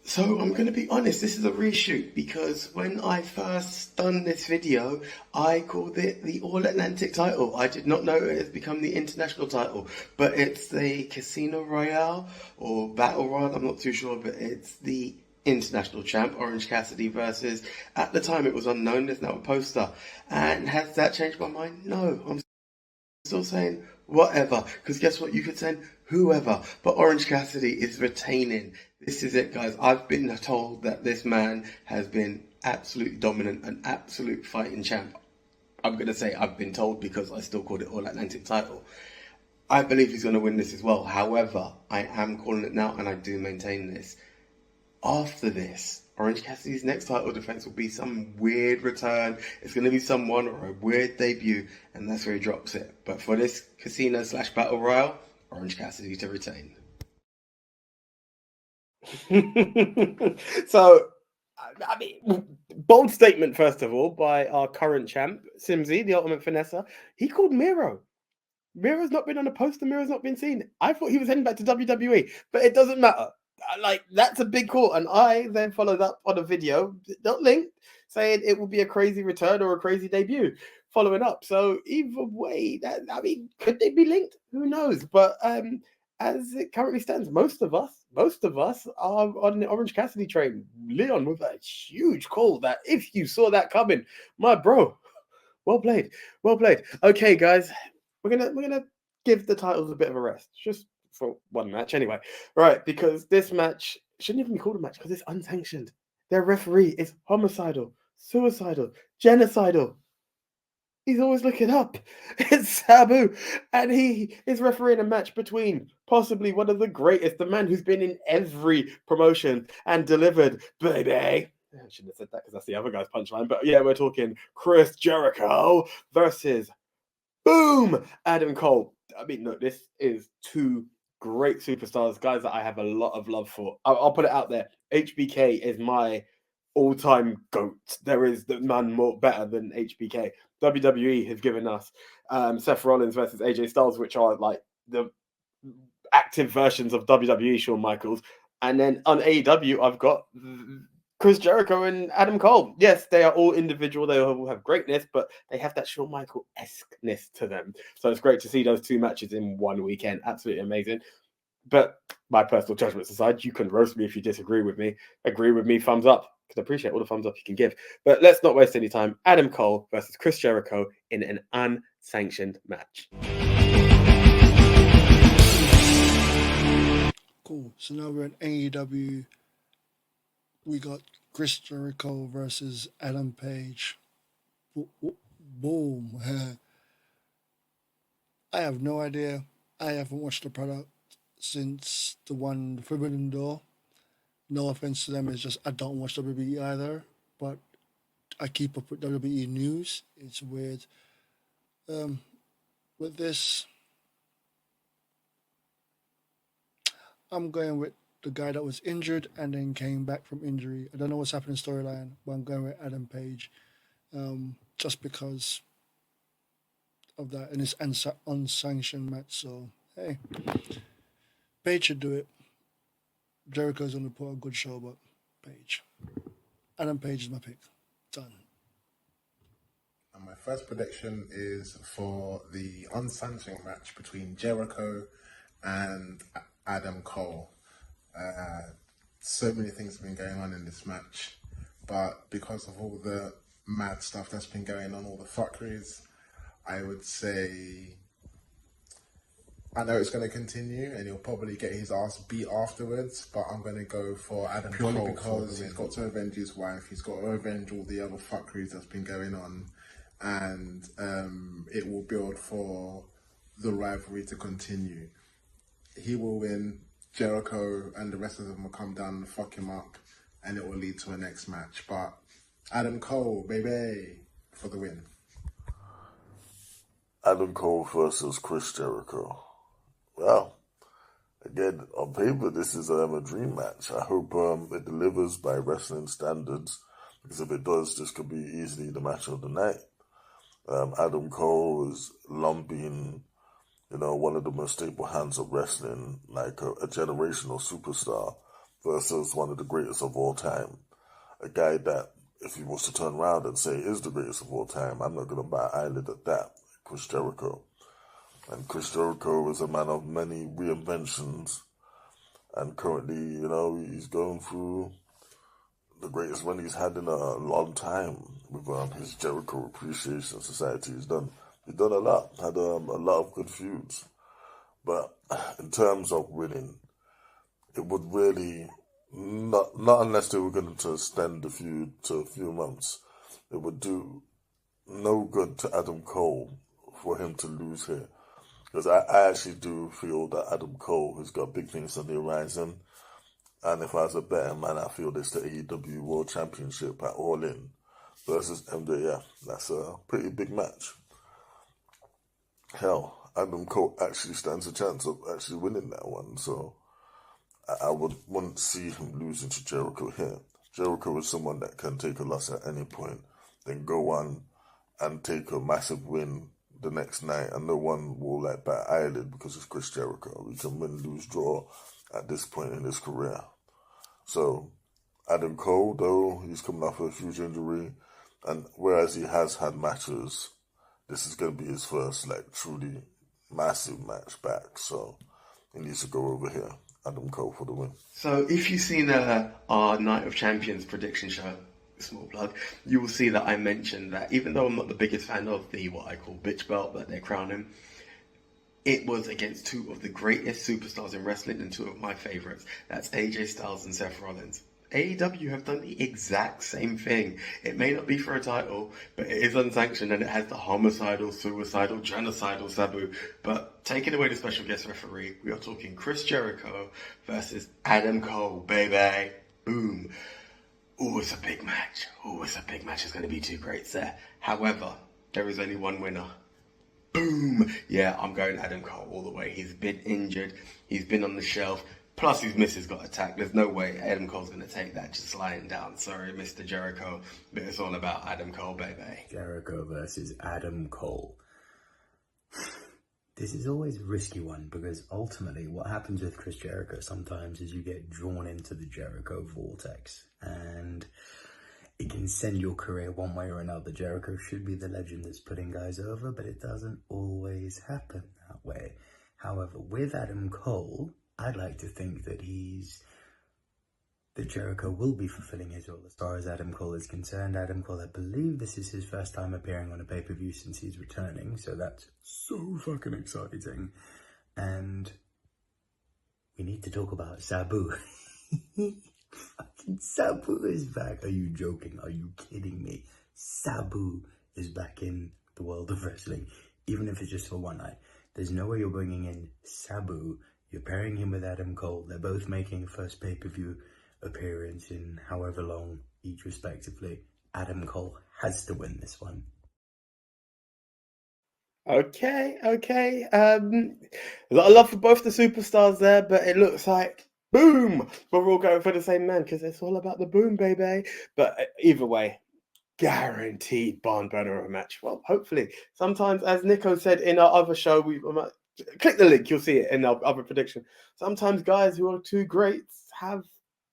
So I'm going to be honest, this is a reshoot because when I first done this video, I called it the All Atlantic title. I did not know it has become the international title, but it's the Casino Royale or Battle Royale, I'm not too sure, but it's the international champ, Orange Cassidy versus, at the time it was unknown, there's now a poster. And has that changed my mind? No, I'm still saying whatever, because guess what? You could send whoever, but Orange Cassidy is retaining. This is it, guys. I've been told that this man has been absolutely dominant, an absolute fighting champ. I'm going to say I've been told because I still called it All Atlantic title. I believe he's going to win this as well. However, I am calling it now and I do maintain this. After this, Orange Cassidy's next title defense will be some weird return. It's going to be someone or a weird debut, and that's where he drops it. But for this Casino/Battle Royale, Orange Cassidy to retain. So, I mean, bold statement, first of all, by our current champ, Simsy, the Ultimate Finesser. He called Miro. Miro's not been on a poster. Miro's not been seen. I thought he was heading back to WWE, but it doesn't matter. Like, that's a big call. And I then followed up on a video, not linked, saying it will be a crazy return or a crazy debut following up. So either way, I mean, could they be linked? Who knows? But as it currently stands, most of us are on the Orange Cassidy train. Leon with a huge call that if you saw that coming, my bro, well played. Well played. Okay, guys, we're gonna give the titles a bit of a rest, just for one match anyway. Right, because this match shouldn't even be called a match because it's unsanctioned. Their referee is homicidal, suicidal, genocidal. He's always looking up. It's Sabu. And he is refereeing a match between possibly one of the greatest, the man who's been in every promotion and delivered, baby. I shouldn't have said that because that's the other guy's punchline. But yeah, we're talking Chris Jericho versus Boom Adam Cole. I mean, look, this is two great superstars, guys that I have a lot of love for. I'll put it out there. HBK is my all-time GOAT. There is the man more better than HBK. WWE has given us Seth Rollins versus AJ Styles, which are like the active versions of WWE Shawn Michaels. And then on AEW, I've got Chris Jericho and Adam Cole. Yes, they are all individual. They all have greatness, but they have that Shawn Michael-esqueness to them. So it's great to see those two matches in one weekend. Absolutely amazing. But my personal judgments aside, you can roast me if you disagree with me. Agree with me, thumbs up. Because I appreciate all the thumbs up you can give. But let's not waste any time. Adam Cole versus Chris Jericho in an unsanctioned match. Cool. So now we're in AEW. We got Chris Jericho versus Adam Page. Boom. I have no idea. I haven't watched the product since the Forbidden Door. No offense to them, it's just I don't watch WWE either, but I keep up with WWE news. It's weird. With this, I'm going with the guy that was injured and then came back from injury. I don't know what's happening storyline, but I'm going with Adam Page, just because of that, and it's unsanctioned match. So hey, Page should do it. Jericho's going to put a good show, but Page. Adam Page is my pick. Done. My first prediction is for the unsanctioned match between Jericho and Adam Cole. So many things have been going on in this match, but because of all the mad stuff that's been going on, all the fuckeries, I would say I know it's going to continue and he'll probably get his ass beat afterwards, but I'm going to go for Adam Cole because he's got to avenge his wife, he's got to avenge all the other fuckeries that's been going on, and it will build for the rivalry to continue. He will win, Jericho and the rest of them will come down and fuck him up, and it will lead to a next match. But Adam Cole, baby, for the win. Adam Cole versus Chris Jericho. Well, again, on paper, this is a dream match. I hope it delivers by wrestling standards, because if it does, this could be easily the match of the night. Adam Cole has long been, one of the most stable hands of wrestling, like a generational superstar versus one of the greatest of all time. A guy that, if he was to turn around and say is the greatest of all time, I'm not going to bat an eyelid at that. Chris Jericho. And Chris Jericho is a man of many reinventions. And currently, he's going through the greatest run he's had in a long time with his Jericho Appreciation Society. He's done a lot, had a lot of good feuds. But in terms of winning, it would really, not unless they were going to extend the feud to a few months, it would do no good to Adam Cole for him to lose here. Because I actually do feel that Adam Cole has got big things on the horizon. And if I was a betting man, I feel it's the AEW World Championship at All In versus MJF. That's a pretty big match. Hell, Adam Cole actually stands a chance of actually winning that one. So I wouldn't see him losing to Jericho here. Jericho is someone that can take a loss at any point, then go on and take a massive win the next night, and no one will bat an eyelid because it's Chris Jericho. He can win, lose, draw at this point in his career. So Adam Cole, though, he's coming off a huge injury, and whereas he has had matches, this is going to be his first truly massive match back. So he needs to go over here. Adam Cole for the win. So if you've seen our Night of Champions prediction show, small plug, you will see that I mentioned that even though I'm not the biggest fan of the what I call bitch belt that they're crowning, it was against two of the greatest superstars in wrestling and two of my favorites. That's AJ Styles and Seth Rollins. AEW have done the exact same thing. It may not be for a title, but it is unsanctioned and it has the homicidal, suicidal, genocidal Sabu. But taking away the special guest referee, we are talking Chris Jericho versus Adam Cole, baby. Boom. Oh, it's a big match. It's going to be two greats there. However, there is only one winner. Boom. Yeah, I'm going Adam Cole all the way. He's been injured. He's been on the shelf. Plus, his missus got attacked. There's no way Adam Cole's going to take that just lying down. Sorry, Mr. Jericho. But it's all about Adam Cole, baby. Jericho versus Adam Cole. This is always a risky one because ultimately what happens with Chris Jericho sometimes is you get drawn into the Jericho vortex and it can send your career one way or another. Jericho should be the legend that's putting guys over, but it doesn't always happen that way. However, with Adam Cole, I'd like to think that Jericho will be fulfilling his role as far as Adam Cole is concerned. Adam Cole, I believe this is his first time appearing on a pay-per-view since he's returning, so that's so fucking exciting. And we need to talk about Sabu. Fucking Sabu is back. Are you joking? Are you kidding me? Sabu is back in the world of wrestling, even if it's just for one night. There's no way you're bringing in Sabu. You're pairing him with Adam Cole. They're both making a first pay-per-view appearance in however long each respectively. Adam Cole has to win this one. Okay. A lot of love for both the superstars there, but it looks like, boom, we're all going for the same man because it's all about the boom, baby. But either way, guaranteed barn burner of a match. Well, hopefully. Sometimes, as Nico said in our other show, click the link, you'll see it in our other prediction. Sometimes guys who are too great have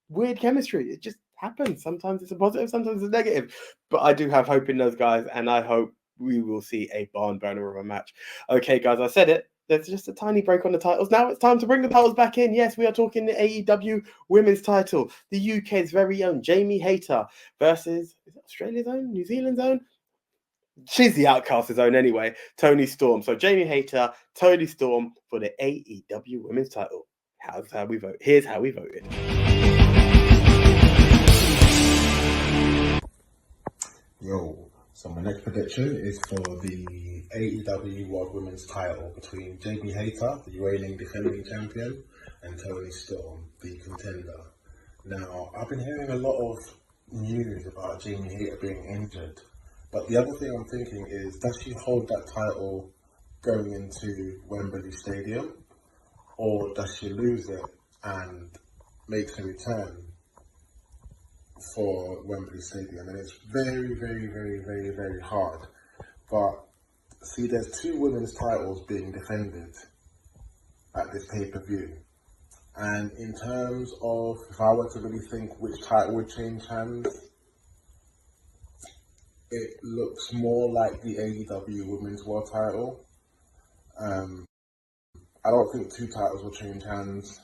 weird chemistry. It just happens. Sometimes it's a positive, sometimes it's a negative. But I do have hope in those guys, and I hope we will see a barn burner of a match. Okay, guys, I said it. There's just a tiny break on the titles. Now it's time to bring the titles back in. Yes, we are talking the AEW Women's title. The UK's very own Jamie Hayter versus, is it Australia's own? New Zealand's own? She's the Outcast's own anyway, Toni Storm. So Jamie Hayter, Toni Storm for the AEW Women's title. Here's how we vote. Here's how we voted. Yo, so my next prediction is for the AEW World Women's title between Jamie Hayter, the reigning defending champion, and Toni Storm, the contender. Now, I've been hearing a lot of news about Jamie Hayter being injured, but the other thing I'm thinking is, does she hold that title going into Wembley Stadium, or does she lose it and makes a return for Wembley Stadium? And it's very, very, very, very, very hard. But see, there's two women's titles being defended at this pay-per-view. And in terms of, if I were to really think which title would change hands, it looks more like the AEW Women's World title. I don't think two titles will change hands,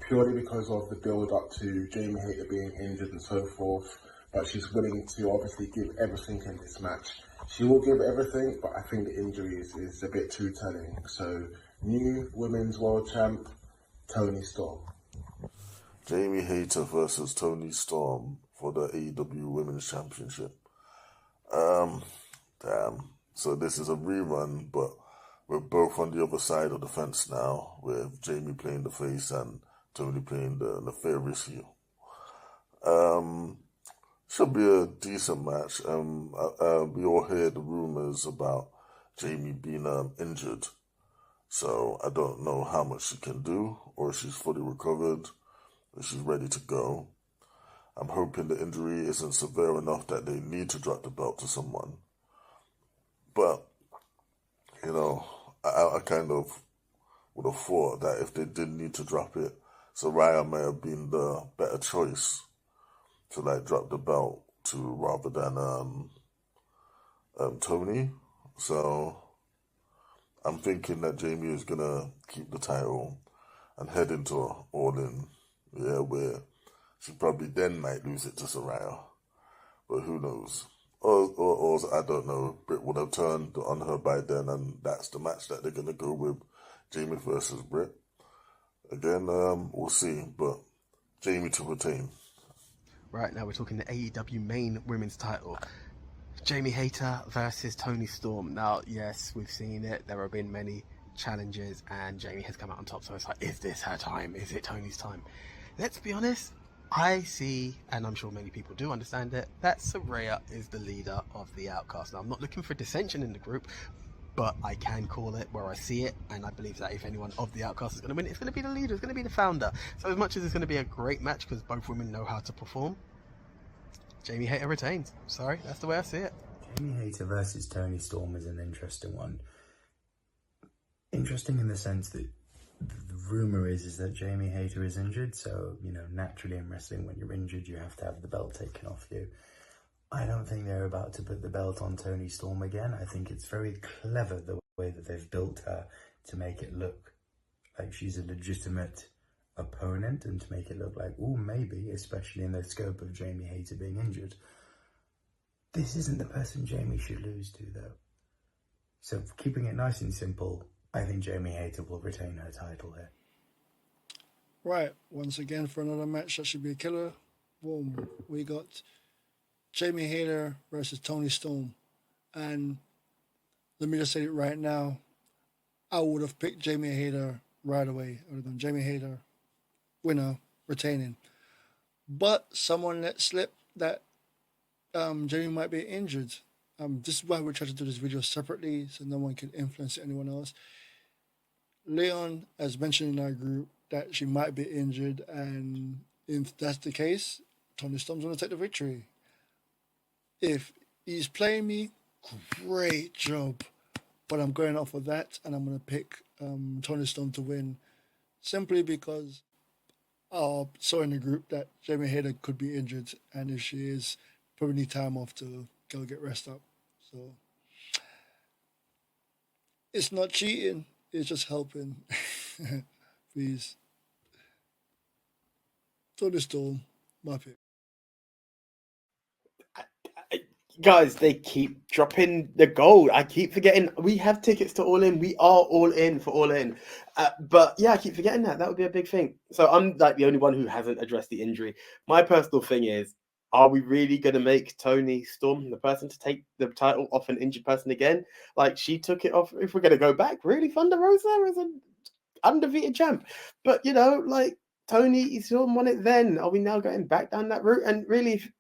purely because of the build-up to Jamie Hayter being injured and so forth. But she's willing to obviously give everything in this match. She will give everything, but I think the injury is a bit too telling. So, new Women's World Champ, Toni Storm. Jamie Hayter versus Toni Storm for the AEW Women's Championship. Damn. So this is a rerun, but we're both on the other side of the fence now, with Jamie playing the face and Toni playing the nefarious heel. Should be a decent match. We all hear the rumors about Jamie being injured, so I don't know how much she can do, or if she's fully recovered, or she's ready to go. I'm hoping the injury isn't severe enough that they need to drop the belt to someone. But, you know, I kind of would have thought that if they did need to drop it, Saraya may have been the better choice to like drop the belt to rather than Toni. So I'm thinking that Jamie is gonna keep the title and head into All In, where she probably then might lose it to Saraya, but who knows? Or I don't know. Britt would have turned on her by then, and that's the match that they're gonna go with, Jamie versus Britt. Again, we'll see, but Jamie to retain. Right, now we're talking the AEW main women's title. Jamie Hayter versus Toni Storm. Now, yes, we've seen it. There have been many challenges, and Jamie has come out on top. So it's like, is this her time? Is it Toni's time? Let's be honest. I see, and I'm sure many people do understand it, that Saraya is the leader of the Outcast. Now, I'm not looking for dissension in the group, but I can call it where I see it, and I believe that if anyone of the Outcast is going to win, it's going to be the leader, it's going to be the founder. So as much as it's going to be a great match, because both women know how to perform, Jamie Hayter retains. Sorry, that's the way I see it. Jamie Hayter versus Toni Storm is an interesting one. Interesting in the sense that the rumour is that Jamie Hayter is injured, so, you know, naturally in wrestling, when you're injured, you have to have the belt taken off you. I don't think they're about to put the belt on Toni Storm again. I think it's very clever the way that they've built her to make it look like she's a legitimate opponent, and to make it look like, oh, maybe, especially in the scope of Jamie Hayter being injured, this isn't the person Jamie should lose to, though. So, keeping it nice and simple, I think Jamie Hayter will retain her title here. Right, once again for another match that should be a killer. Boom, we got Jamie Hayter versus Toni Storm. And let me just say it right now, I would have picked Jamie Hayter right away. I would have done Jamie Hayter, winner, retaining. But someone let slip that Jamie might be injured. This is why we're trying to do this video separately, so no one can influence anyone else. Leon has mentioned in our group that she might be injured, and if that's the case, Toni Storm's going to take the victory. If he's playing me, great job. But I'm going off of that, and I'm going to pick Toni Storm to win, simply because I saw in the group that Jamie Hayter could be injured, and if she is, probably need time off to go get rest up. So It's not cheating. It's just helping. Please. Tony Storm, my pick. Guys, they keep dropping the gold. I keep forgetting we have tickets to All In. We are all in for All In. But yeah, I keep forgetting that. That would be a big thing. So I'm like the only one who hasn't addressed the injury. My personal thing is, are we really going to make Tony Storm the person to take the title off an injured person again? Like, she took it off. If we're going to go back, really? Thunder Rosa is an undefeated champ. But, like, Tony Storm won it then. Are we now going back down that route? And really, if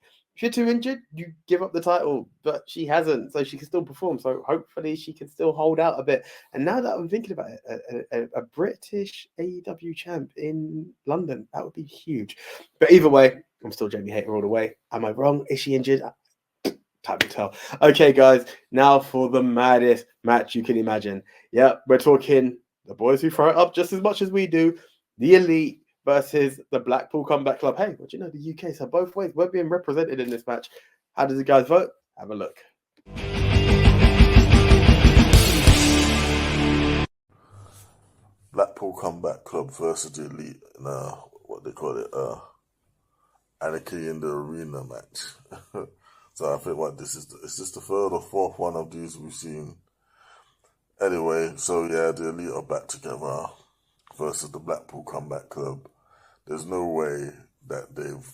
you're too injured, you give up the title, but she hasn't, so she can still perform. So hopefully she can still hold out a bit. And now that I'm thinking about it, a British AEW champ in London, that would be huge. But either way, I'm still Jamie Hater all the way. Am I wrong? Is she injured? Time to tell. Okay, guys, now for the maddest match you can imagine. Yeah, we're talking the boys who throw it up just as much as we do, the Elite versus the Blackpool Combat Club. Hey, what do you know? The UK, so both ways we're being represented in this match. How does the guys vote? Have a look. Blackpool Combat Club versus the Elite in what they call it, Anarchy in the Arena match. So I think is this the third or fourth one of these we've seen? Anyway, so yeah, the Elite are back together versus the Blackpool Combat Club. There's no way that they've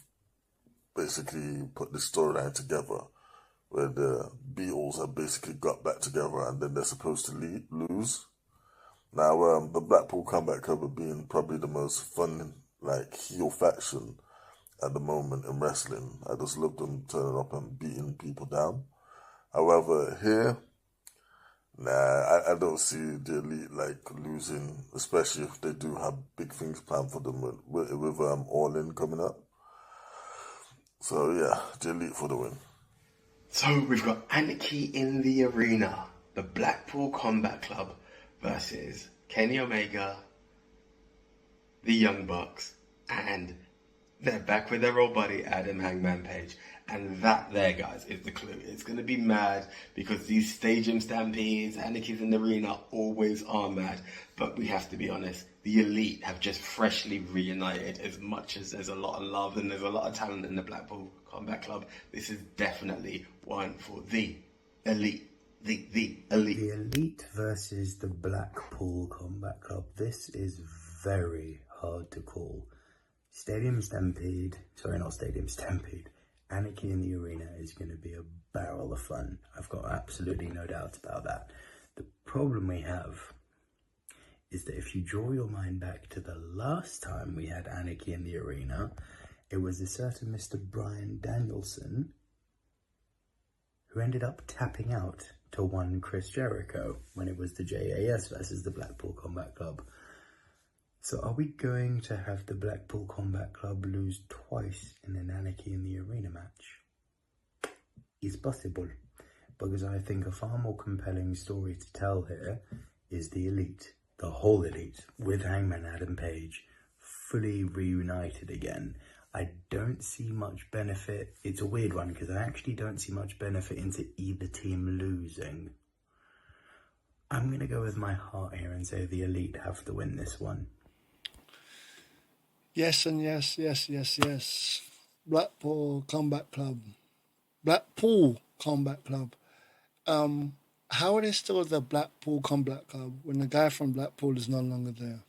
basically put this storyline together where the Beatles have basically got back together and then they're supposed to lose. Now, the Blackpool Combat Club have been probably the most fun, heel faction at the moment in wrestling. I just love them turning up and beating people down. However, here, I don't see the Elite losing, especially if they do have big things planned for them with All In coming up. So yeah, the Elite for the win. So we've got Anarchy in the Arena, the Blackpool Combat Club versus Kenny Omega, the Young Bucks, and they're back with their old buddy Adam Hangman Page. And that there, guys, is the clue. It's going to be mad because these stadium stampedes, Anarchy's in the Arena, always are mad. But we have to be honest, the Elite have just freshly reunited. As much as there's a lot of love and there's a lot of talent in the Blackpool Combat Club, this is definitely one for the Elite. The Elite. The Elite versus the Blackpool Combat Club. This is very hard to call. Stadium Stampede, sorry, not Stadium Stampede. Anarchy in the Arena is going to be a barrel of fun. I've got absolutely no doubt about that. The problem we have is that if you draw your mind back to the last time we had Anarchy in the Arena, it was a certain Mr. Bryan Danielson who ended up tapping out to one Chris Jericho when it was the JAS versus the Blackpool Combat Club. So are we going to have the Blackpool Combat Club lose twice in an Anarchy in the Arena match? It's possible, because I think a far more compelling story to tell here is the Elite, the whole Elite, with Hangman Adam Page, fully reunited again. I don't see much benefit. It's a weird one, because I actually don't see much benefit into either team losing. I'm going to go with my heart here and say the Elite have to win this one. Yes and yes. Blackpool Combat Club. Blackpool Combat Club. How are they still the Blackpool Combat Club when the guy from Blackpool is no longer there?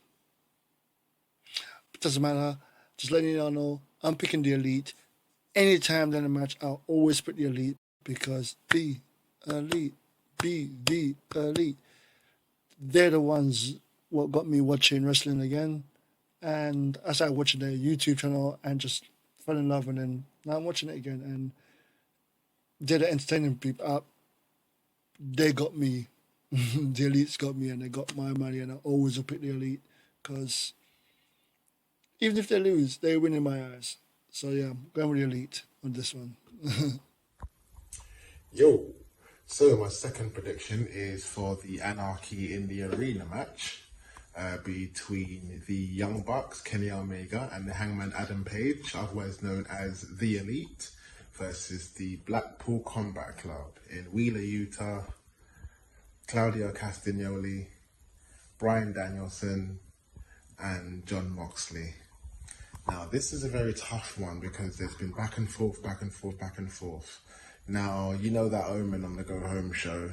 It doesn't matter. Just letting you all know, I'm picking the Elite. Anytime in a match, I'll always pick the Elite because the Elite. They're the ones what got me watching wrestling again. And I started watching their YouTube channel and just fell in love. And then now I'm watching it again. And they're the entertaining people. They got me. The Elites got me and they got my money. And I always will pick the Elite because even if they lose, they win in my eyes. So yeah, I'm going with the Elite on this one. Yo, so my second prediction is for the Anarchy in the Arena match between the Young Bucks, Kenny Omega, and the Hangman Adam Page, otherwise known as the Elite, versus the Blackpool Combat Club in Wheeler, Utah. Claudio Castagnoli, Bryan Danielson, and John Moxley. Now, this is a very tough one because there's been back and forth, back and forth, back and forth. Now, you know that Omen on the Go Home show.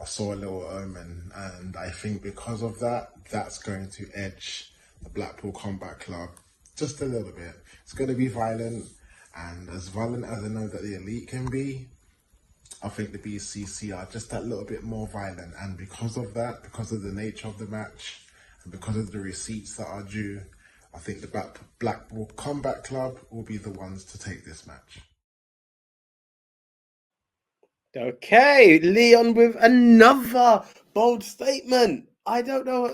I saw a little Omen, and I think because of that, that's going to edge the Blackpool Combat Club just a little bit. It's going to be violent, and as violent as I know that the Elite can be, I think the BCC are just that little bit more violent. And because of that, because of the nature of the match, and because of the receipts that are due, I think the Blackpool Combat Club will be the ones to take this match. Okay, Leon with another bold statement. I don't know.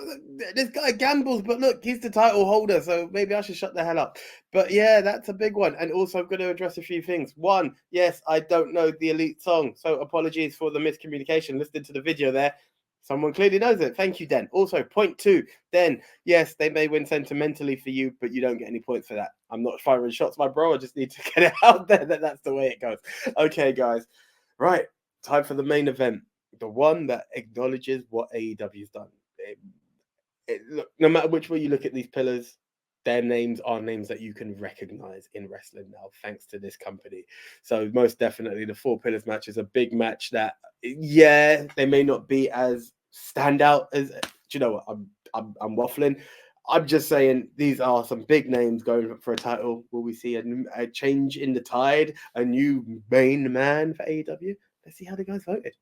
This guy gambles, but look, he's the title holder, so maybe I should shut the hell up. But yeah, that's a big one. And also, I'm going to address a few things. One, yes, I don't know the Elite song, so apologies for the miscommunication. Listen to the video there. Someone clearly knows it. Thank you, Den. Also, point two, Den, yes, they may win sentimentally for you, but you don't get any points for that. I'm not firing shots, my bro. I just need to get it out there that that's the way it goes. Okay, guys. Right, time for the main event. The one that acknowledges what AEW's done. Look, no matter which way you look at these pillars, their names are names that you can recognize in wrestling now, thanks to this company. So most definitely the Four Pillars match is a big match that, yeah, they may not be as standout as, do you know what, I'm waffling. I'm just saying these are some big names going for a title. Will we see a change in the tide, a new main man for AEW? Let's see how the guys voted.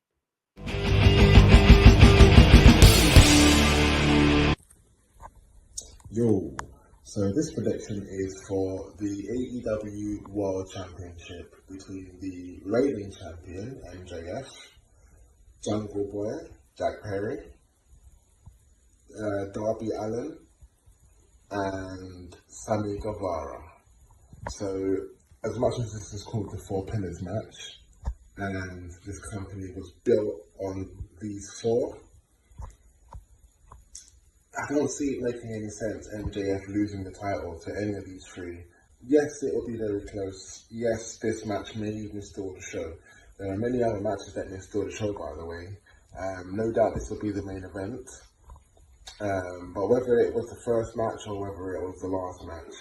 Yo, so this prediction is for the AEW World Championship between the reigning champion, MJF, Jungle Boy, Jack Perry, Darby Allin, and Sammy Guevara. So, as much as this is called the Four Pillars match, and this company was built on these four, I don't see it making any sense, MJF losing the title to any of these three. Yes, it will be very close. Yes, this match may even steal the show. There are many other matches that may steal the show, by the way. No doubt this will be the main event. But whether it was the first match or whether it was the last match,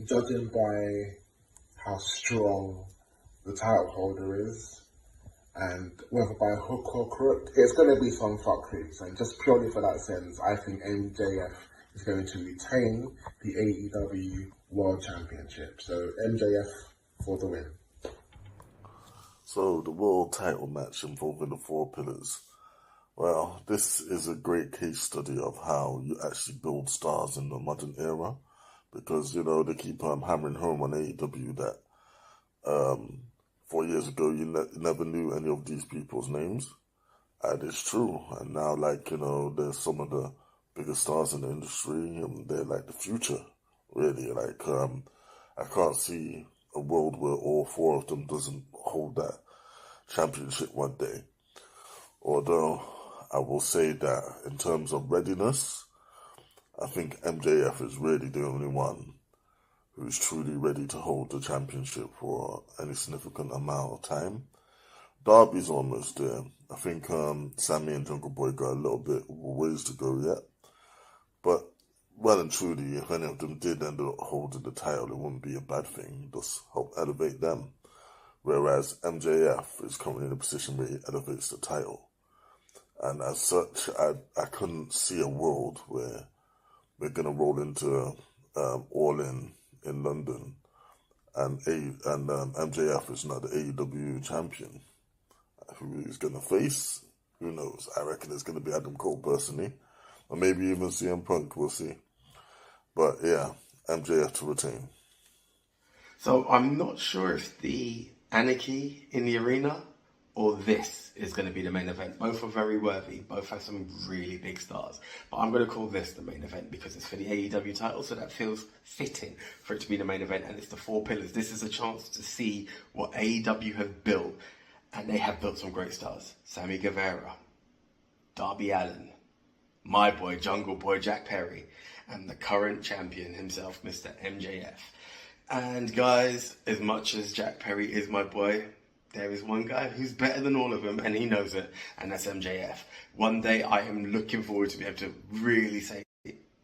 judging by how strong the title holder is, and whether by hook or crook, it's going to be some fuckeries. And just purely for that sense, I think MJF is going to retain the AEW World Championship. So MJF for the win. So the world title match involving the Four Pillars. Well, this is a great case study of how you actually build stars in the modern era, because, you know, they keep hammering home on AEW that 4 years ago you never knew any of these people's names, and it's true. And now, like, you know, there's some of the biggest stars in the industry, and they're like the future, really. Like, I can't see a world where all four of them doesn't hold that championship one day. Although I will say that in terms of readiness, I think MJF is really the only one who's truly ready to hold the championship for any significant amount of time. Darby's almost there. I think Sammy and Jungle Boy got a little bit ways to go yet. But well and truly, if any of them did end up holding the title, it wouldn't be a bad thing. Just help elevate them. Whereas MJF is currently in a position where he elevates the title. And as such, I couldn't see a world where we're going to roll into All in London, and MJF is not the AEW champion. Who he's going to face? Who knows? I reckon it's going to be Adam Cole personally, or maybe even CM Punk. We'll see. But yeah, MJF to retain. So I'm not sure if the Anarchy in the Arena or this is going to be the main event. Both are very worthy. Both have some really big stars. But I'm going to call this the main event because it's for the AEW title, so that feels fitting for it to be the main event. And it's the Four Pillars. This is a chance to see what AEW have built. And they have built some great stars. Sammy Guevara, Darby Allin, my boy, Jungle Boy, Jack Perry, and the current champion himself, Mr. MJF. And guys, as much as Jack Perry is my boy, there is one guy who's better than all of them, and he knows it, and that's MJF. One day I am looking forward to be able to really say,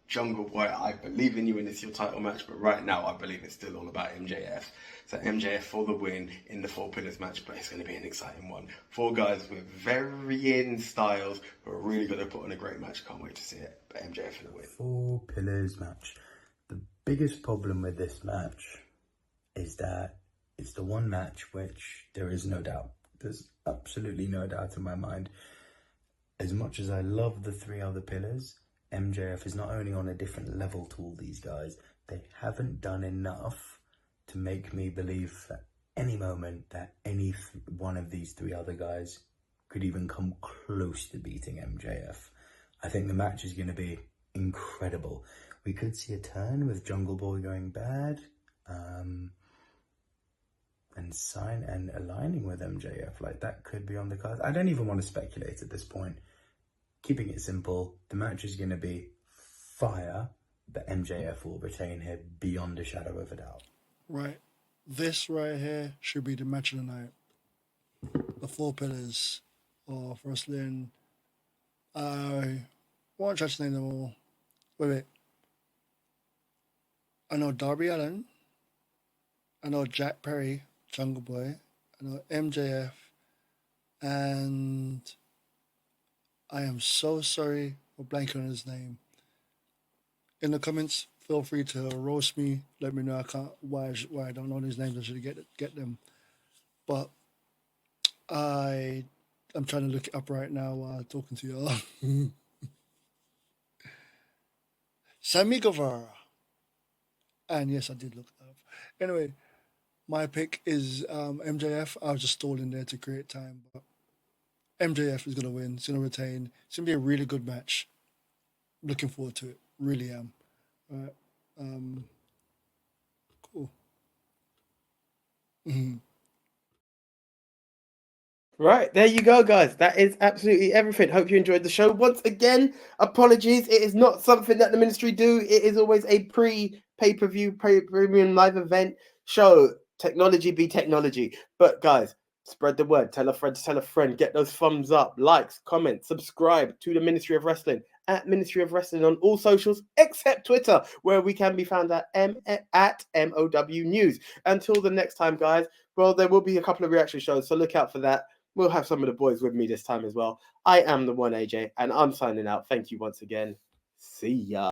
Jungle Boy, I believe in you and it's your title match, but right now I believe it's still all about MJF. So MJF for the win in the Four Pillars match, but it's going to be an exciting one. 4 guys with varying styles who are really going to put on a great match. Can't wait to see it. But MJF for the win. 4 Pillars match. The biggest problem with this match is that it's the one match which there is no doubt. There's absolutely no doubt in my mind. As much as I love the 3 other pillars, MJF is not only on a different level to all these guys, they haven't done enough to make me believe for any moment that any one of these 3 other guys could even come close to beating MJF. I think the match is going to be incredible. We could see a turn with Jungle Boy going bad, and aligning with MJF. Like, that could be on the cards. I don't even want to speculate at this point. Keeping it simple, the match is going to be fire, but MJF will retain here beyond a shadow of a doubt. Right. This right here should be the match of the night. The 4 pillars of wrestling. I won't try to name them all. Wait. I know Darby Allin. I know Jack Perry, Jungle Boy. I know MJF. And I am so sorry for blanking on his name. In the comments, feel free to roast me. Let me know why I don't know his names. I should get them. But I'm trying to look it up right now while talking to y'all. Sammy Guevara. And yes, I did look it up. Anyway, my pick is MJF. I was just stalling there to create time, but MJF is going to win. He's going to retain. It's going to be a really good match. Looking forward to it. Really am. All right. Cool. Mm-hmm. Right, there you go, guys. That is absolutely everything. Hope you enjoyed the show. Once again, apologies. It is not something that the ministry do. It is always a pay-per-view, premium live event show. Technology be technology. But guys, spread the word. Tell a friend to tell a friend. Get those thumbs up, likes, comments, subscribe to the Ministry of Wrestling at Ministry of Wrestling on all socials except Twitter, where we can be found at MOW News. Until the next time, guys, well, there will be a couple of reaction shows, so look out for that. We'll have some of the boys with me this time as well. I am the one AJ, and I'm signing out. Thank you once again. See ya.